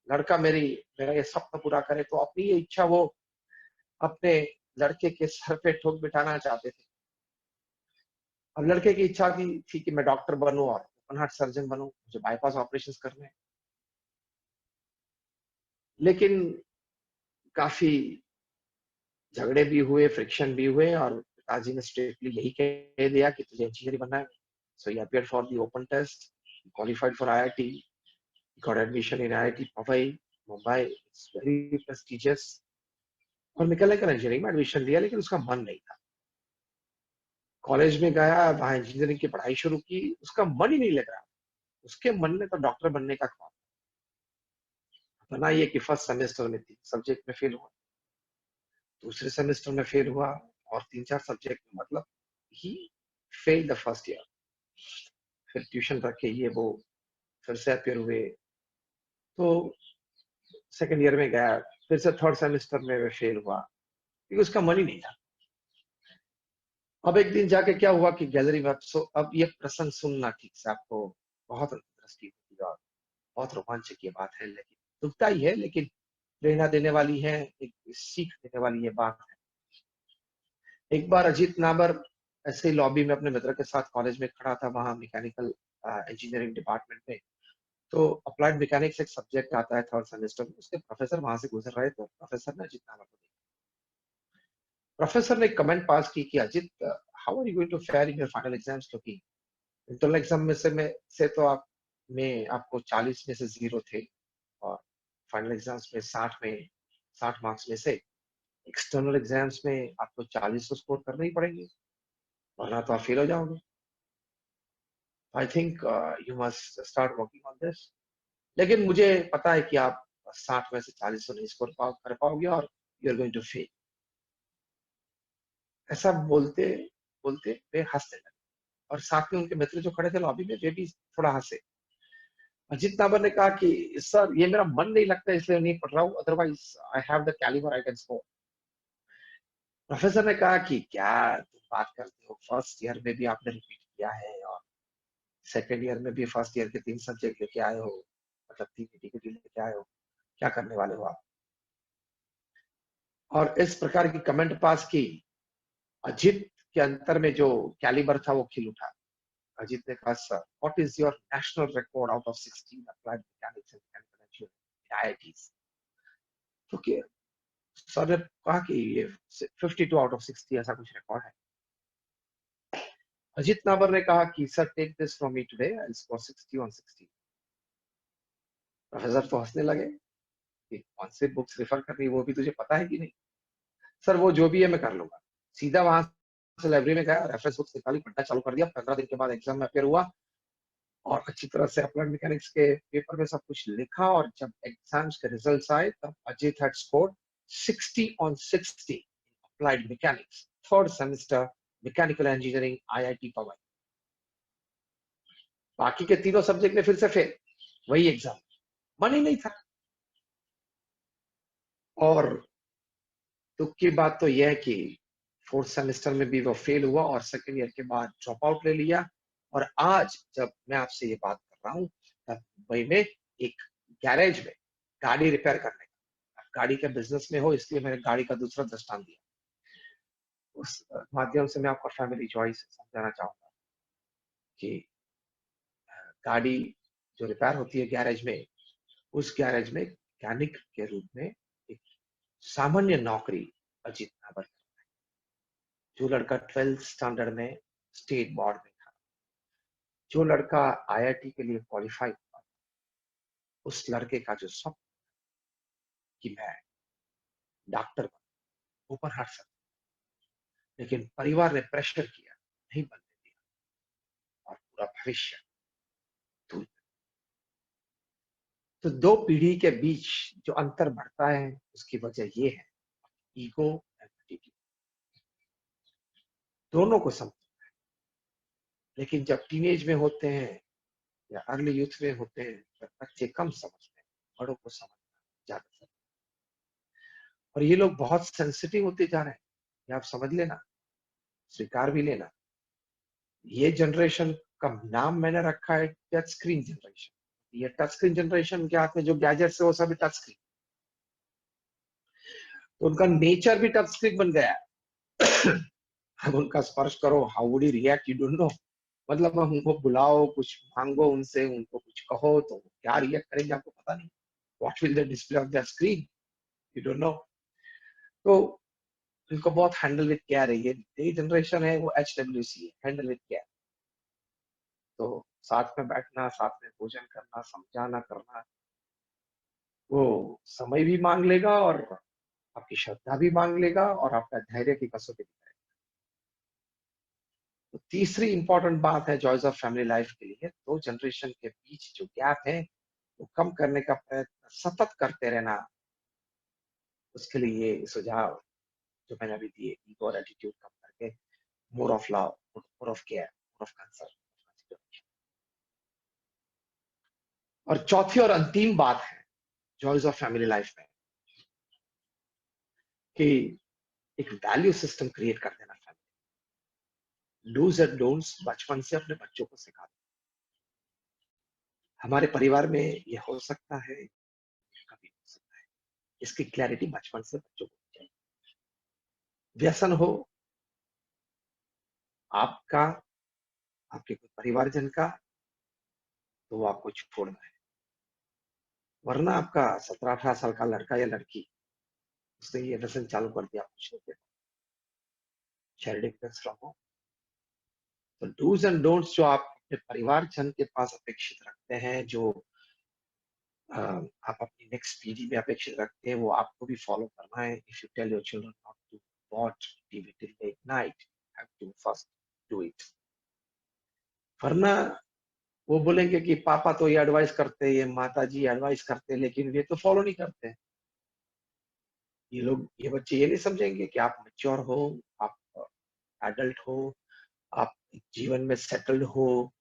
लड़का मेरा ये सपना पूरा करे, तो अपनी ये इच्छा वो अपने लड़के के सर पे ठोक बिठाना चाहते थे। अब लड़के की इच्छा थी कि मैं डॉक्टर बनूं और ओपन हार्ट सर्जन बनूं, मुझे बाईपास ऑपरेशंस करने हैं। लेकिन काफी झगड़े भी हुए, फ्रिक्शन भी हुए, और पिताजी ने स्ट्रिक्टली यही कह दिया कि तुझे इंजीनियर बनना है। So he appeared for the open test, qualified for IIT, got admission in IIT Powai, Mumbai, it's very prestigious, और मैकेनिकल इंजीनियरिंग में एडमिशन लिया, लेकिन उसका मन नहीं था। कॉलेज में गया, वहां इंजीनियरिंग की पढ़ाई शुरू की, उसका मन ही नहीं लग रहा। उसके मन में तो डॉक्टर बनने का ख्वाब बना। ये कि फर्स्ट सेमेस्टर में 3 सब्जेक्ट में फेल हुआ, दूसरे सेमेस्टर में फेल हुआ, और 3-4 सब्जेक्ट में, मतलब ही फेल द फर्स्ट ईयर। फिर ट्यूशन रखे, ये वो, फिर से अपियर हुए, तो सेकंड ईयर में गया, फिर से थर्ड सेमेस्टर में फेल हुआ, क्योंकि उसका मन ही नहीं था। अब एक दिन जाके क्या हुआ कि गैलरी में, अब ये प्रसंग सुनना ठीक से, आपको बहुत इंटरेस्टिंग होगी और बहुत रोमांचक ये बात है, लेकिन दुखता ही है, लेकिन प्रेरणा देने वाली है, एक सीख देने वाली ये बात है। एक बार अजीत नाबर ऐसे ही लॉबी में अपने मित्र के साथ कॉलेज में खड़ा था, वहां मैकेनिकल इंजीनियरिंग डिपार्टमेंट में। तो अप्लाइड मैकेनिक्स एक सब्जेक्ट आता है थर्ड सेमेस्टर में, उसके प्रोफेसर वहां से गुजर रहे, तो प्रोफेसर ने अजीत नाबर को देखा। प्रोफेसर ने कमेंट पास की कि Ajit, how are you going to fare in your final exams, क्योंकि इंटरनल एग्जाम में से तो आपको 40 में से 0 थे, और फाइनल एग्जाम्स में 60 मार्क्स में से एक्सटर्नल एग्जाम्स में आपको 40 तो स्कोर करने ही पड़ेंगे, वरना तो आप फेल हो जाओगे। I think you must start working on this. लेकिन मुझे पता है कि आप 60 में से 40 तो नहीं स्कोर कर पाओगे, और you are going to fail. ऐसा बोलते बोलते वे हंसने लगे, और साथ में उनके मित्र जो खड़े थे लॉबी में, वे भी थोड़ा हंसे। अजीत नाबर ने कहा कि सर, ये मेरा मन नहीं लगता, इसलिए नहीं पढ़ रहा हूँ, otherwise I have the calibre, I can score. Professor ने कहा कि क्या तुम बात करते हो, फर्स्ट ईयर में भी आपने रिपीट किया है, और सेकेंड ईयर में भी फर्स्ट ईयर के 3 सब्जेक्ट लेके आए हो, मतलब 3 ईटीकेटी लेके आए हो, क्या करने वाले हो आप। और इस प्रकार की कमेंट पास की। अजीत के अंतर में जो कैलिबर था वो खिल उठा। अजीत ने कहा, sir, what is your national record out of 16 applied mechanics and mechanical engineering IITs. तो क्या सर ने कहा कि ये 52 आउट ऑफ 60 ऐसा कुछ रिकॉर्ड है। अजीत नाबर ने कहा कि sir, take this from me today, I will score 60 on 60। Professor तो हंसने लगे कि कौन से बुक्स रेफर कर रही है, वो भी तुझे पता है कि नहीं। सर, वो जो भी है मैं कर लूंगा। सीधा वहां से लाइब्रेरी में गया, रेफरेंस बुक्स निकाली, पढ़ना चालू कर दिया। 15 दिन के बाद एग्जाम में अपेयर हुआ, और अच्छी तरह से अप्लाइड मैकेनिक्स के पेपर में सब कुछ लिखा, और जब एग्जाम्स के रिजल्ट्स आए, तब Ajit had scored 60 on 60 applied mechanics, third semester, mechanical engineering, IIT Powai. बाकी के तीनों सब्जेक्ट में फिर से फेल, वही एग्जाम, मन ही नहीं था। और दुख की बात तो यह है कि फोर्थ सेमेस्टर में भी वो फेल हुआ, और सेकेंड ईयर के बाद ड्रॉप आउट ले लिया। और आज जब मैं आपसे ये बात कर रहा हूँ, तब मुंबई में एक गैरेज में गाड़ी रिपेयर करने का, गाड़ी के बिजनेस में हो, इसलिए मैंने गाड़ी का दूसरा दृष्टांत दिया। उस माध्यम से मैं आपको फैमिली चॉइस समझाना चाहूंगा कि गाड़ी जो रिपेयर होती है गैरेज में, उस गैरेज में मैकेनिक के रूप में एक सामान्य नौकरी अजीत नाबर, जो लड़का 12th स्टैंडर्ड में स्टेट बोर्ड में था, जो लड़का आईआईटी के लिए क्वालिफाई हुआ, उस लड़के का जो सपना कि मैं डॉक्टर बनूं, ओपन हार्ट सर्जन, लेकिन परिवार ने प्रेशर किया, नहीं बनने दिया, और पूरा भविष्य दूर। तो दो पीढ़ी के बीच जो अंतर बढ़ता है उसकी वजह ये है ईगो एंड एटीट्यूड, दोनों को समझ। लेकिन जब टीनेज में होते हैं या अर्ली यूथ में होते हैं तब बच्चे कम समझते हैं, बड़ों को समझना ज्यादा समझते हैं। और ये लोग बहुत सेंसिटिव होते जा रहे हैं, ये आप समझ लेना, स्वीकार भी लेना। ये जनरेशन का नाम मैंने रखा है टच स्क्रीन जनरेशन। ये टच स्क्रीन जनरेशन के हाथ में जो गैजेट्स है वो सभी टच स्क्रीन, तो उनका नेचर भी टच स्क्रीन बन गया है। अब उनका स्पर्श करो, how would he react, you don't know. मतलब हम उनको बुलाओ, कुछ मांगो उनसे, उनको कुछ कहो तो क्या रिएक्ट करेंगे आपको पता नहीं। What will the display of the screen, you don't know. तो इनको बहुत हैंडल विद केयर है। ये नई जनरेशन है, वो HWC है, हैंडल विद केयर। तो साथ में बैठना, साथ में भोजन करना, समझाना करना, वो समय भी मांग लेगा और आपकी श्रद्धा भी मांग लेगा और आपका धैर्य की कसौटी भी करेगा। तो तीसरी इंपॉर्टेंट बात है जॉयज ऑफ फैमिली लाइफ के लिए, दो जनरेशन के बीच जो गैप है वो कम करने का प्रयत्न सतत करते रहना। उसके लिए ये सुझाव जो मैंने अभी दिए, ईगो और एटीट्यूड कम करके more of love, more of care, more of concern. और चौथी और अंतिम बात है जॉयज ऑफ फैमिली लाइफ में कि एक वैल्यू सिस्टम क्रिएट कर देना। फैमिली डूज एंड डोंट्स बचपन से अपने बच्चों को सिखा दो। हमारे परिवार में ये हो सकता है, कभी हो सकता है, इसकी क्लैरिटी बचपन से बच्चों को दी जाए। व्यसन हो आपका, आपके कोई परिवारजन का, तो वो आपको छोड़ना है। वरना आपका 17-18 साल का लड़का या लड़की, उसने ये व्यसन चालू कर दिया, कुछ नहीं किया, शारीरिक व्यस्त रहो। तो डूज एंड डोंट्स जो आप अपने परिवारजन के पास अपेक्षित रखते हैं, जो आप अपनी नेक्स्ट पीढ़ी में अपेक्षित रखते हैं, वो आपको भी फॉलो करना है। If you tell your children not to watch TV till late night, have to first do it. वरना वो बोलेंगे कि पापा तो ये एडवाइस करते हैं, ये माता जी एडवाइस करते हैं, लेकिन ये तो फॉलो नहीं करते। ये लोग, ये बच्चे ये नहीं समझेंगे कि आप मैच्योर हो, आप एडल्ट हो, आप जीवन में सेटल्ड हो,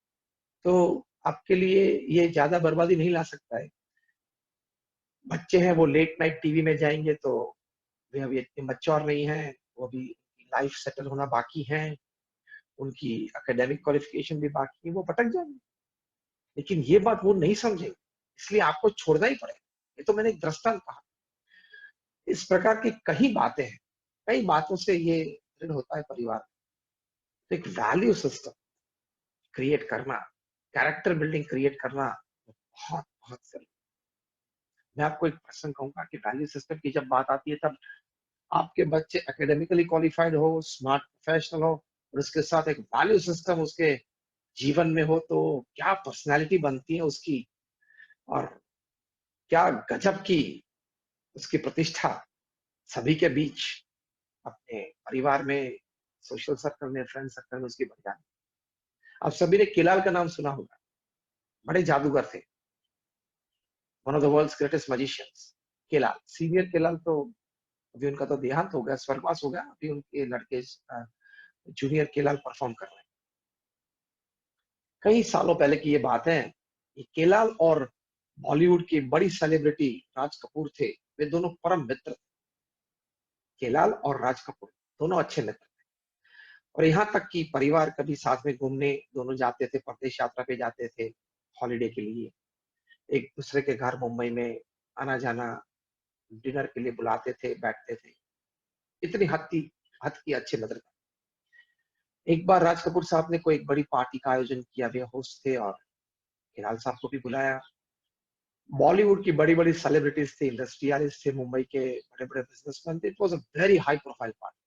तो आपके लिए ये ज्यादा बर्बादी नहीं ला सकता है। बच्चे हैं, वो लेट नाइट टीवी में जाएंगे तो वे अभी इतने मैच्योर नहीं है, वो अभी लाइफ सेटल होना बाकी है, उनकी एकेडमिक क्वालिफिकेशन भी बाकी है, वो भटक जाएंगे। लेकिन ये बात वो नहीं समझेंगे, इसलिए आपको छोड़ना ही पड़ेगा। ये तो मैंने एक दृष्टांत कहा। इस प्रकार की कई बातें हैं, कई बातों से ये दृढ़ होता है परिवार। तो एक वैल्यू सिस्टम क्रिएट करना, कैरेक्टर बिल्डिंग क्रिएट करना बहुत बहुत जरूरी। मैं आपको एक प्रश्न कहूंगा कि वैल्यू सिस्टम की जब बात आती है तब आपके बच्चे एकेडमिकली क्वालिफाइड हो, स्मार्ट प्रोफेशनल हो, और उसके साथ एक वैल्यू सिस्टम उसके जीवन में हो, तो क्या पर्सनैलिटी बनती है उसकी, और क्या गजब की उसकी प्रतिष्ठा सभी के बीच, अपने परिवार में, सोशल सर्कल में, फ्रेंड सर्कल में उसकी बढ़ जाती। आप सभी ने केलाल का नाम सुना होगा, बड़े जादूगर थे, one of the world's greatest magicians. K Lal, senior K Lal तो अभी उनका तो देहांत हो गया, स्वर्गवास हो गया। अभी उनके लड़के जूनियर केलाल परफॉर्म कर रहे हैं। कई सालों पहले की ये बात है। ये केलाल और बॉलीवुड की बड़ी सेलिब्रिटी राज कपूर थे, वे दोनों परम मित्र थे। केलाल और राज कपूर दोनों अच्छे मित्र थे, और यहाँ तक कि परिवार कभी साथ में घूमने दोनों जाते थे, परदेश यात्रा पे जाते थे हॉलिडे के लिए, एक दूसरे के घर मुंबई में आना जाना, डिनर के लिए बुलाते थे, बैठते थे। इतनी हद की अच्छे मित्र थे। एक बार राज कपूर साहब ने कोई एक बड़ी पार्टी का आयोजन किया, वे होस्ट थे, और केलाल साहब को भी बुलाया। बॉलीवुड की बड़ी बड़ी सेलिब्रिटीज थे, इंडस्ट्रियलिस्ट थे, मुंबई के बड़े बड़े बिजनेसमैन थे। It was a very high profile party.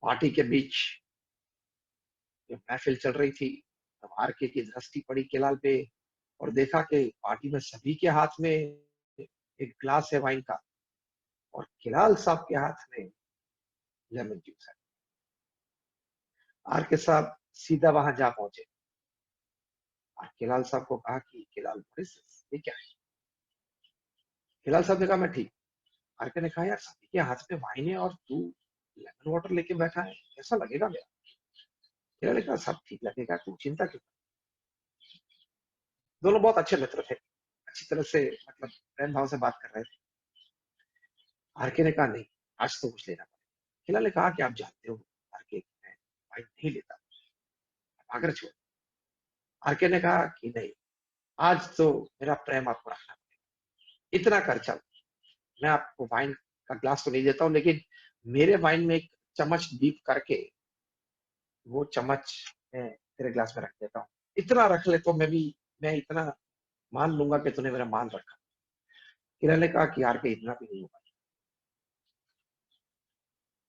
Party के बीच जब महफिल चल रही थी, तब आरके की दृष्टि पड़ी केलाल पे, और देखा कि पार्टी में सभी के हाथ में एक ग्लास है वाइन का, और केलाल साहब के हाथ में लेमन जूस है। आरके साहब सीधा वहां जा पहुंचे और केलाल साहब को कहा कि केलाल हिलाल, व्हाट इज दिस? ये क्या है? हिलाल साहब ने कहा मैं ठीक। आरके ने कहा यार सभी के हाथ में वाइन है और तू लेमन वाटर लेके बैठा है, कैसा लगेगा मेरा? हिलाल ने कहा सब ठीक लगेगा, तू चिंता क्यों? दोनों बहुत अच्छे मित्र थे, अच्छी तरह से मतलब प्रेम भाव से बात कर रहे थे। आरके ने कहा नहीं, आज तो कुछ लेना पड़ेगा। हिलाल ने कहा कि आप जानते हो आरके, मैं वाइन नहीं लेता, आगर छोड़। आरके ने कहा कि नहीं, आज तो मेरा प्रेम आपको रखना पड़ेगा, इतना कर चल, मैं आपको वाइन का ग्लास तो नहीं देता हूँ, लेकिन मेरे वाइन में एक चम्मच डीप करके वो चम्मच मैं तेरे ग्लास में रख देता हूँ, इतना रख ले तो मैं इतना मान लूंगा कि तूने मेरा मान रखा। हिलाल ने कहा कि आरके इतना भी नहीं होगा।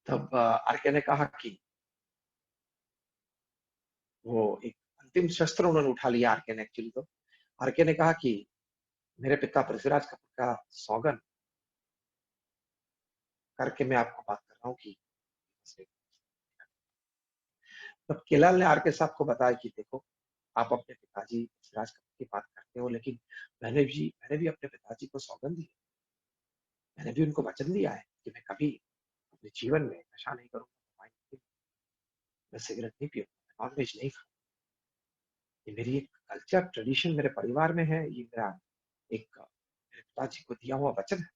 तब आरके ने कहा कि वो एक अंतिम शस्त्र उन्होंने उठा लिया आरके ने एक्चुअली। तो आरके ने कहा कि मेरे पिता पृथ्वीराज कपूर का सौगन करके मैं आपको बात कर रहा हूँ कि तब केलाल ने आरके साहब को बताया कि देखो, आप अपने पिताजी पृथ्वीराज कपूर की बात करते हो, लेकिन मैंने भी अपने पिताजी को सौगंध दी, मैंने भी उनको वचन दिया है कि मैं कभी अपने जीवन में नशा नहीं करूंगा, वाइन नहीं पीऊंगा, मैं सिगरेट नहीं पीऊंगा, नॉनवेज नहीं खाऊंगा। ये मेरी एक कल्चर ट्रेडिशन मेरे परिवार में है, ये मेरा एक मेरे पिताजी को दिया हुआ वचन है।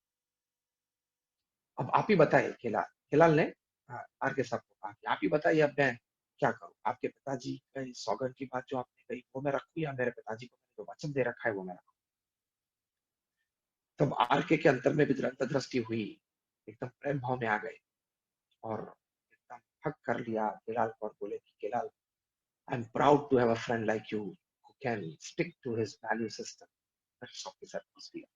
अब आप ही बताइए। हिलाल ने आर के साहब को कहा कि आप ही बताइए, अब मैं क्या करूं? आपके पिताजी का सौगंध की बात जो आपने कही वो मैं रखूं, या मेरे पिताजी को मैंने जो वचन दे रखा है वो मैं रखूं? तब आर के अंतर में भी दृष्टि हुई, एकदम प्रेम भाव में आ गए और एकदम हक कर लिया हिलाल को और बोले कि Hilal, I am proud to have a friend like you who can stick to his value system. That's of his atmosphere.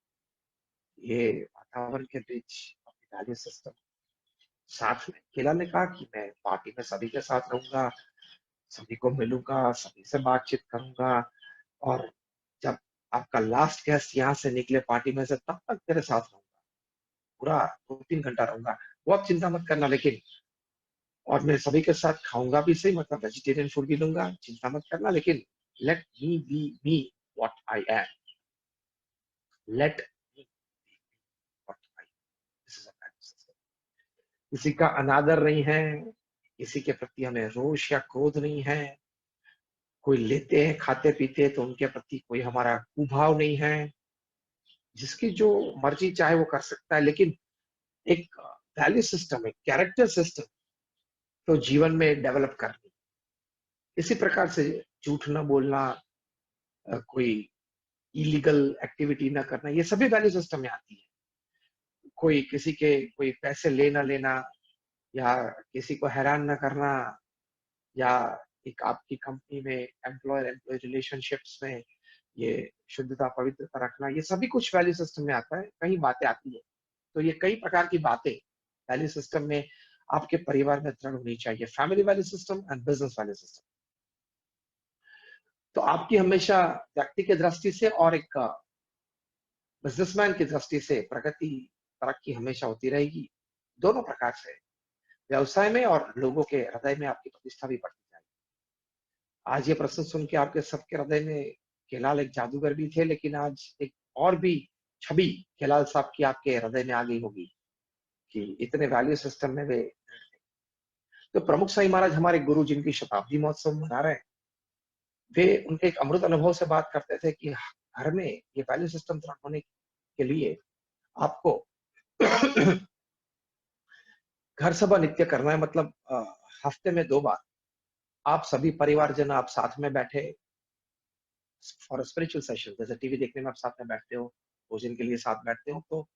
ये वातावरण के बीच अपनी वैल्यू सिस्टम साथ में। हिलाल ने कहा कि मैं पार्टी में सभी के साथ रहूंगा, सभी को मिलूंगा, सभी से बातचीत करूंगा, और जब आपका लास्ट गेस्ट यहाँ से निकले पार्टी में से तब तक तेरे साथ रहूंगा, पूरा 2-3 घंटा रहूंगा, वो आप चिंता मत करना। लेकिन और मैं सभी के साथ खाऊंगा भी सही, मतलब वेजिटेरियन फूड भी लूंगा, चिंता मत करना, लेकिन let me be me what I am, let me what I, this is a system. किसी का अनादर नहीं है, किसी के प्रति हमें रोष या क्रोध नहीं है, कोई लेते हैं खाते पीते तो उनके प्रति कोई हमारा कुभाव नहीं है, जिसकी जो मर्जी चाहे वो कर सकता है, लेकिन एक वैल्यू सिस्टम, एक कैरेक्टर सिस्टम तो जीवन में डेवलप करनी। इसी प्रकार से झूठ न बोलना, कोई इलीगल एक्टिविटी ना करना, ये सभी वैल्यू सिस्टम में आती है। कोई किसी के कोई पैसे लेना लेना, या किसी को हैरान ना करना, या एक आपकी कंपनी में एम्प्लॉयर एम्प्लॉय रिलेशनशिप्स में ये शुद्धता पवित्रता रखना, ये सभी कुछ वैल्यू सिस्टम में आता है। कई बातें आती है, तो ये कई प्रकार की बातें वैल्यू सिस्टम में आपके परिवार में दृढ़ होनी चाहिए। Family value system and business value system. तो आपकी हमेशा व्यक्ति की दृष्टि से और एक बिजनेसमैन की दृष्टि से प्रगति तरक्की हमेशा होती रहेगी, दोनों प्रकार से व्यवसाय में और लोगों के हृदय में आपकी प्रतिष्ठा भी बढ़ती जाएगी। आज ये प्रश्न सुन के आपके सबके हृदय में केलाल एक जादूगर भी थे, लेकिन आज एक और भी छवि केलाल साहब की आपके हृदय में आ गई होगी कि इतने वैल्यू सिस्टम में वे। तो प्रमुख साई महाराज हमारे गुरु जिनकी शताब्दी महोत्सव मना रहे हैं, वे उनके एक अमृत अनुभव से बात करते थे कि घर में ये वैल्यू सिस्टम दृढ़ होने के लिए आपको घर सभा नित्य करना है। मतलब हफ्ते में 2 बार आप सभी परिवारजन आप साथ में बैठे फॉर स्पिरिचुअल सेशन। जैसे टीवी देखने में आप साथ में बैठते हो, भोजन के लिए साथ बैठते हो, तो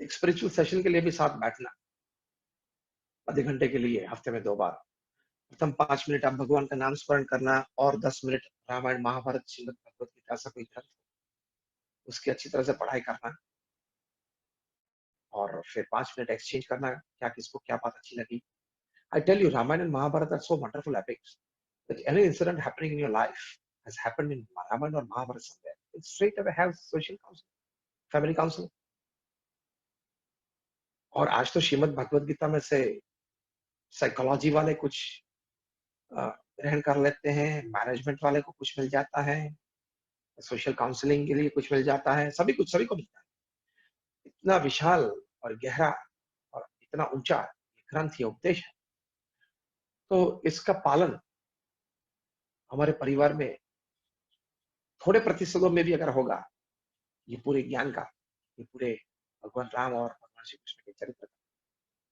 एक स्पिरिचुअल सेशन के लिए भी साथ बैठना, आधे घंटे के लिए हफ्ते में 2 बार। प्रथम 5 मिनट आप भगवान का नाम स्मरण करना, और 10 मिनट रामायण महाभारत श्रीमद् भगवत गीता ऐसा कोई ग्रंथ उसकी अच्छी तरह से पढ़ाई करना, और फिर 5 मिनट एक्सचेंज करना, क्या किसको क्या बात अच्छी लगी। I tell you, Ramayana and Mahabharata are so wonderful epics that any incident happening in your life has happened in Ramayana or Mahabharata somewhere. It straight away has social counseling, family counseling. और आज तो श्रीमद् भगवत गीता में से psychology वाले कुछ ग्रहण कर लेते हैं, मैनेजमेंट वाले को कुछ मिल जाता है, सोशल काउंसलिंग के लिए कुछ मिल जाता है, सभी को मिलता है। इतना विशाल और गहरा और इतना ऊंचा ग्रंथ ये उपदेश है, तो इसका पालन हमारे परिवार में थोड़े प्रतिशतों में भी अगर होगा, ये पूरे ज्ञान का, ये पूरे भगवान राम और भगवान श्री कृष्ण के चरित्र का,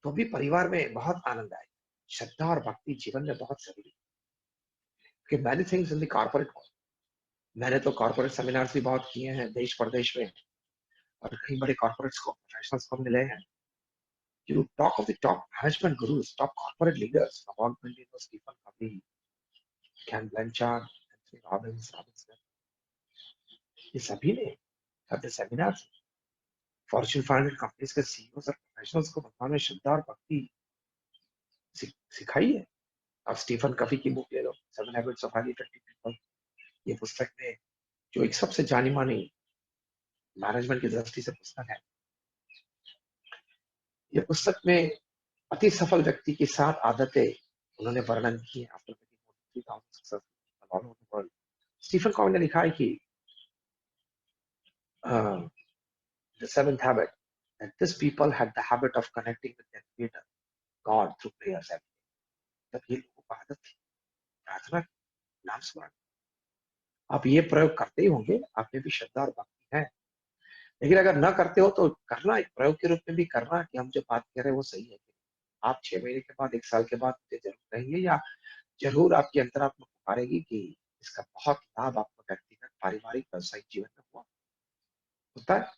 तो भी परिवार में बहुत आनंद आए। श्रद्धा और भक्ति जीवन में बहुत जरूरी है कि many things in the corporate, मैंने तो कॉर्पोरेट सेमिनार्स भी बहुत किए हैं देश प्रदेश में, और कई बड़े कॉर्पोरेट्स को, प्रोफेशनल्स को मिले हैं। You talk of the top management gurus, top corporate leaders, Morgan Stanley, Stephen Covey, Ken Blanchard, Anthony Robbins, ये सभी ने अपने सेमिनार फॉर्च्यून 500 कंपनीज के सीईओ और प्रोफेशनल्स को भगवान में श्रद्धा और भक्ति सिखाई है। आप स्टीफन कवी की बुक ले लो, 7 habits of highly effective people. ये पुस्तक में जो एक सबसे जानी मानी मैनेजमेंट की दृष्टि से पुस्तक है, ये पुस्तक में अति सफल व्यक्ति की 7 आदतें उन्होंने वर्णन की है। After 3000 success all over the world, Stephen Covey ने लिखा है कि the seventh habit, that these people had the habit of connecting with their creator God through prayers every day। तब ये लोगों को आदत थी प्रार्थना, नाम स्मरण। आप ये प्रयोग करते ही होंगे, आप में भी श्रद्धा और भक्ति है, लेकिन अगर ना करते हो तो करना, एक प्रयोग के रूप में भी करना कि हम जो बात कर रहे हैं वो सही है। आप 6 महीने के बाद, 1 साल के बाद मुझे जरूर कहेंगे, या जरूर आपकी अंतरात्मा पुकारेगी कि इसका बहुत लाभ आपको व्यक्तिगत, पारिवारिक, व्यवसायिक जीवन में हुआ होता है।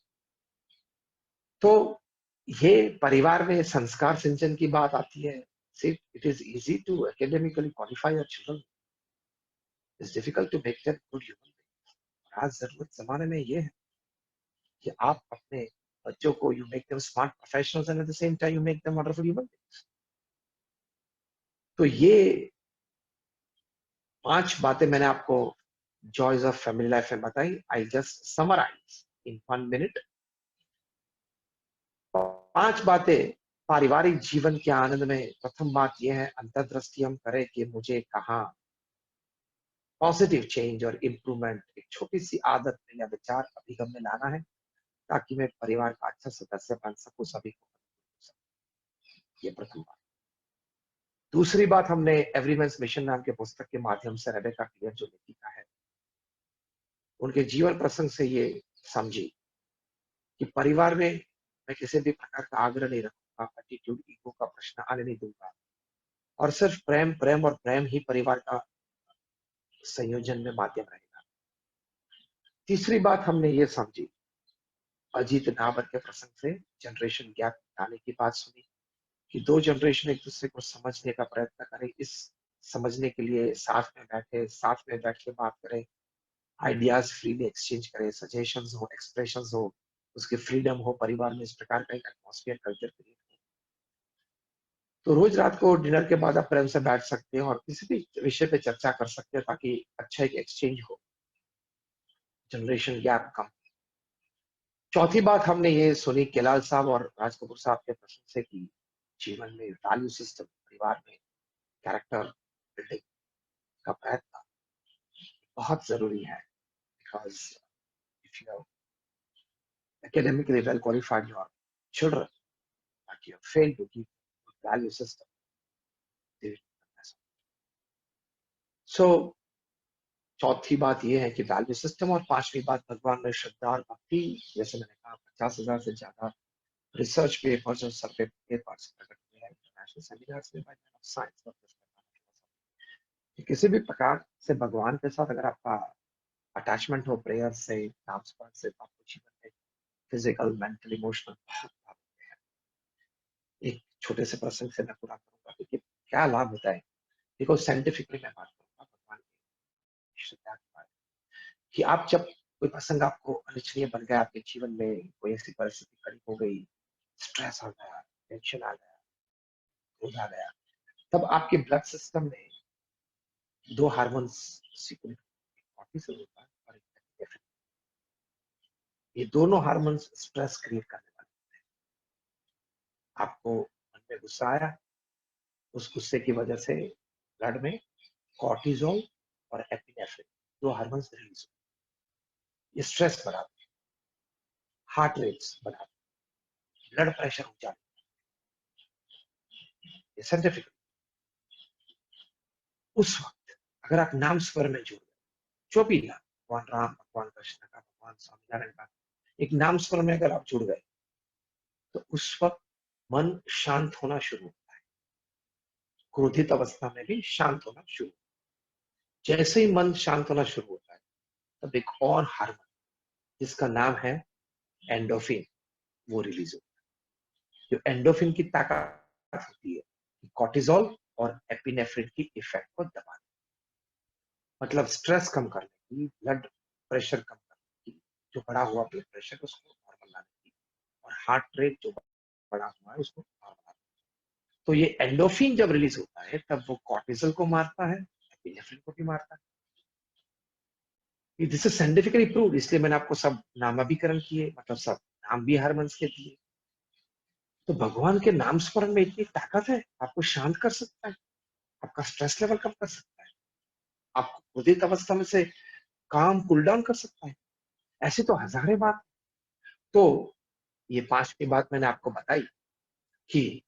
तो ये परिवार में संस्कार सिंचन की बात आती है। सिर्फ it is easy to academically qualify your children, it's difficult to make them good human. आज जरूरत जमाने में ये है कि आप अपने बच्चों को, you make them smart professionals and at the same time you make them wonderful human. तो ये 5 बातें मैंने आपको जॉयज ऑफ फैमिली लाइफ में बताई। I just summarise in 1 minute. 5 बातें पारिवारिक जीवन के आनंद में। प्रथम बात यह है, अंतर्दृष्टि हम करें कि मुझे कहाँ पॉजिटिव चेंज और इम्प्रूवमेंट, एक छोटी सी आदत में या विचार अभिगम में लाना है, ताकि मैं परिवार का अच्छा सदस्य बन सकूं, सभी को। ये प्रथम बात। दूसरी बात, हमने एवरीमैन्स मिशन नाम के पुस्तक के माध्यम से रेबेका क्लियर जो लेखिका है, उनके जीवन प्रसंग से ये समझी कि परिवार में मैं किसी भी प्रकार का आग्रह नहीं रखूंगा, एटीट्यूड, ईगो का प्रश्न आने नहीं दूंगा, और सिर्फ प्रेम, प्रेम और प्रेम ही परिवार का संयोजन में माध्यम रहेगा। तीसरी बात हमने ये समझी, अजीत नाबर के प्रसंग से जनरेशन गैप आने की बात सुनी कि 2 जनरेशन एक दूसरे को समझने का प्रयत्न करें। इस समझने के लिए साथ में बैठे, साथ में बैठ के बात करें, आइडियाज फ्रीली एक्सचेंज करें, सजेशंस हो, एक्सप्रेशंस हो, उसकी फ्रीडम हो, परिवार में इस प्रकार का एक एटमॉस्फेयर, कल्चर क्रिएट हो। तो रोज रात को डिनर के बाद आप प्रेम से बैठ सकते हैं और किसी भी विषय पे चर्चा कर सकते हैं, ताकि अच्छा एक एक्सचेंज हो, जनरेशन गैप कम। चौथी बात हमने ये सुनी केलाल साहब और राज कपूर साहब के प्रश्न से कि जीवन में वैल्यू सिस्टम, परिवार में कैरेक्टर बिल्डिंग का प्रयत्न बहुत जरूरी है। Because if you academically well qualified your children, but you fail to give value system, they will mess up. So चौथी बात यह है कि वैल्यू सिस्टम, और 5वीं बात भगवान में श्रद्धा और भक्ति। जैसे मैंने कहा, 50,000 से ज्यादा रिसर्च पेपर्स और सर्वे पेपर्स प्रकट हुए हैं इंटरनेशनल सेमिनार्स में, साइंस, किसी भी प्रकार से भगवान के साथ अगर आपका अटैचमेंट हो, प्रेयर से, नाम स्मरण से, आपको जीवन में फिजिकल, मेंटल, इमोशनल बहुत लाभ होते हैं। एक छोटे से प्रसंग से मैं पूरा करूंगा कि क्या लाभ होता है। देखो, साइंटिफिकली मैं बात करूंगा भगवान की श्रद्धा के बारे में, कि आप जब कोई प्रसंग आपको अनिच्छनीय बन गया, आपके जीवन में कोई ऐसी परिस्थिति खड़ी हो गई, स्ट्रेस आ गया, टेंशन आ गया, क्रोध आ गया, तब आपके ब्लड सिस्टम में 2 हार्मोन्स सीक्रेट, कॉर्टिसोल होता है और एपिनेफ्रिन। ये दोनों हार्मोन्स स्ट्रेस क्रिएट करने वाले होते हैं। आपको मन में गुस्सा आया, उस गुस्से की वजह से ब्लड में कॉर्टिसोल और एपिनेफ्रिन 2 हार्मोन्स रिलीज हो। ये स्ट्रेस बढ़ाते हैं, हार्ट रेट्स बढ़ाते हैं, ब्लड प्रेशर ऊंचा, ये साइंटिफिक। उस वक्त अगर आप नाम स्वर में जुड़ गए, जो भी नाम, भगवान राम, भगवान कृष्ण का, भगवान स्वामीनारायण का, एक नाम स्वर में अगर आप जुड़ गए, तो उस वक्त मन शांत होना शुरू होता है, क्रोधित अवस्था में भी शांत होना शुरू। जैसे ही मन शांत होना शुरू होता है, तब एक और हार्मोन जिसका नाम है एंडोफिन, वो रिलीज होता है। जो एंडोफिन की ताकत होती है, कॉर्टिसोल और एपिनेफ्रिन की इफेक्ट को दबाने, मतलब स्ट्रेस कम करने की, ब्लड प्रेशर कम करने की, जो बढ़ा हुआ ब्लड प्रेशर उसको नॉर्मल लाने की, और हार्ट रेट जो बढ़ा हुआ है उसको नॉर्मल लाने की। तो ये एंडोफिन जब रिलीज होता है, तब वो कॉर्टिसोल को मारता है, एपिनेफ्रिन को भी मारता है। दिस इज साइंटिफिकली प्रूव्ड, इसलिए मैंने आपको सब नामाभिकरण किए, मतलब सब नाम भी हार्मोन्स के दिए। तो भगवान के नाम स्मरण में इतनी ताकत है, आपको शांत कर सकता है, आपका स्ट्रेस लेवल कम कर सकता है, आपको क्रोधित अवस्था में से काम कूल डाउन कर सकता है। ऐसी तो हजारों बात। तो ये पांचवी बात मैंने आपको बताई कि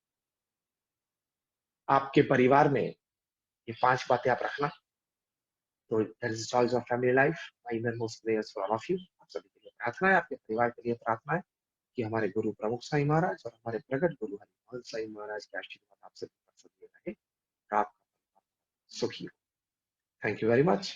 आपके परिवार में ये पांच बातें आप रखना। तो that is choice of family life, my innermost prayers for all of you. आप सभी के लिए प्रार्थना है, आपके परिवार के लिए प्रार्थना है कि हमारे गुरु प्रमुख साईं महाराज और हमारे प्रगट गुरु हरिमोहन साईं महाराज के आशीर्वाद आप सभी पर सदैव रहे, आप सुखी हो। Thank you very much.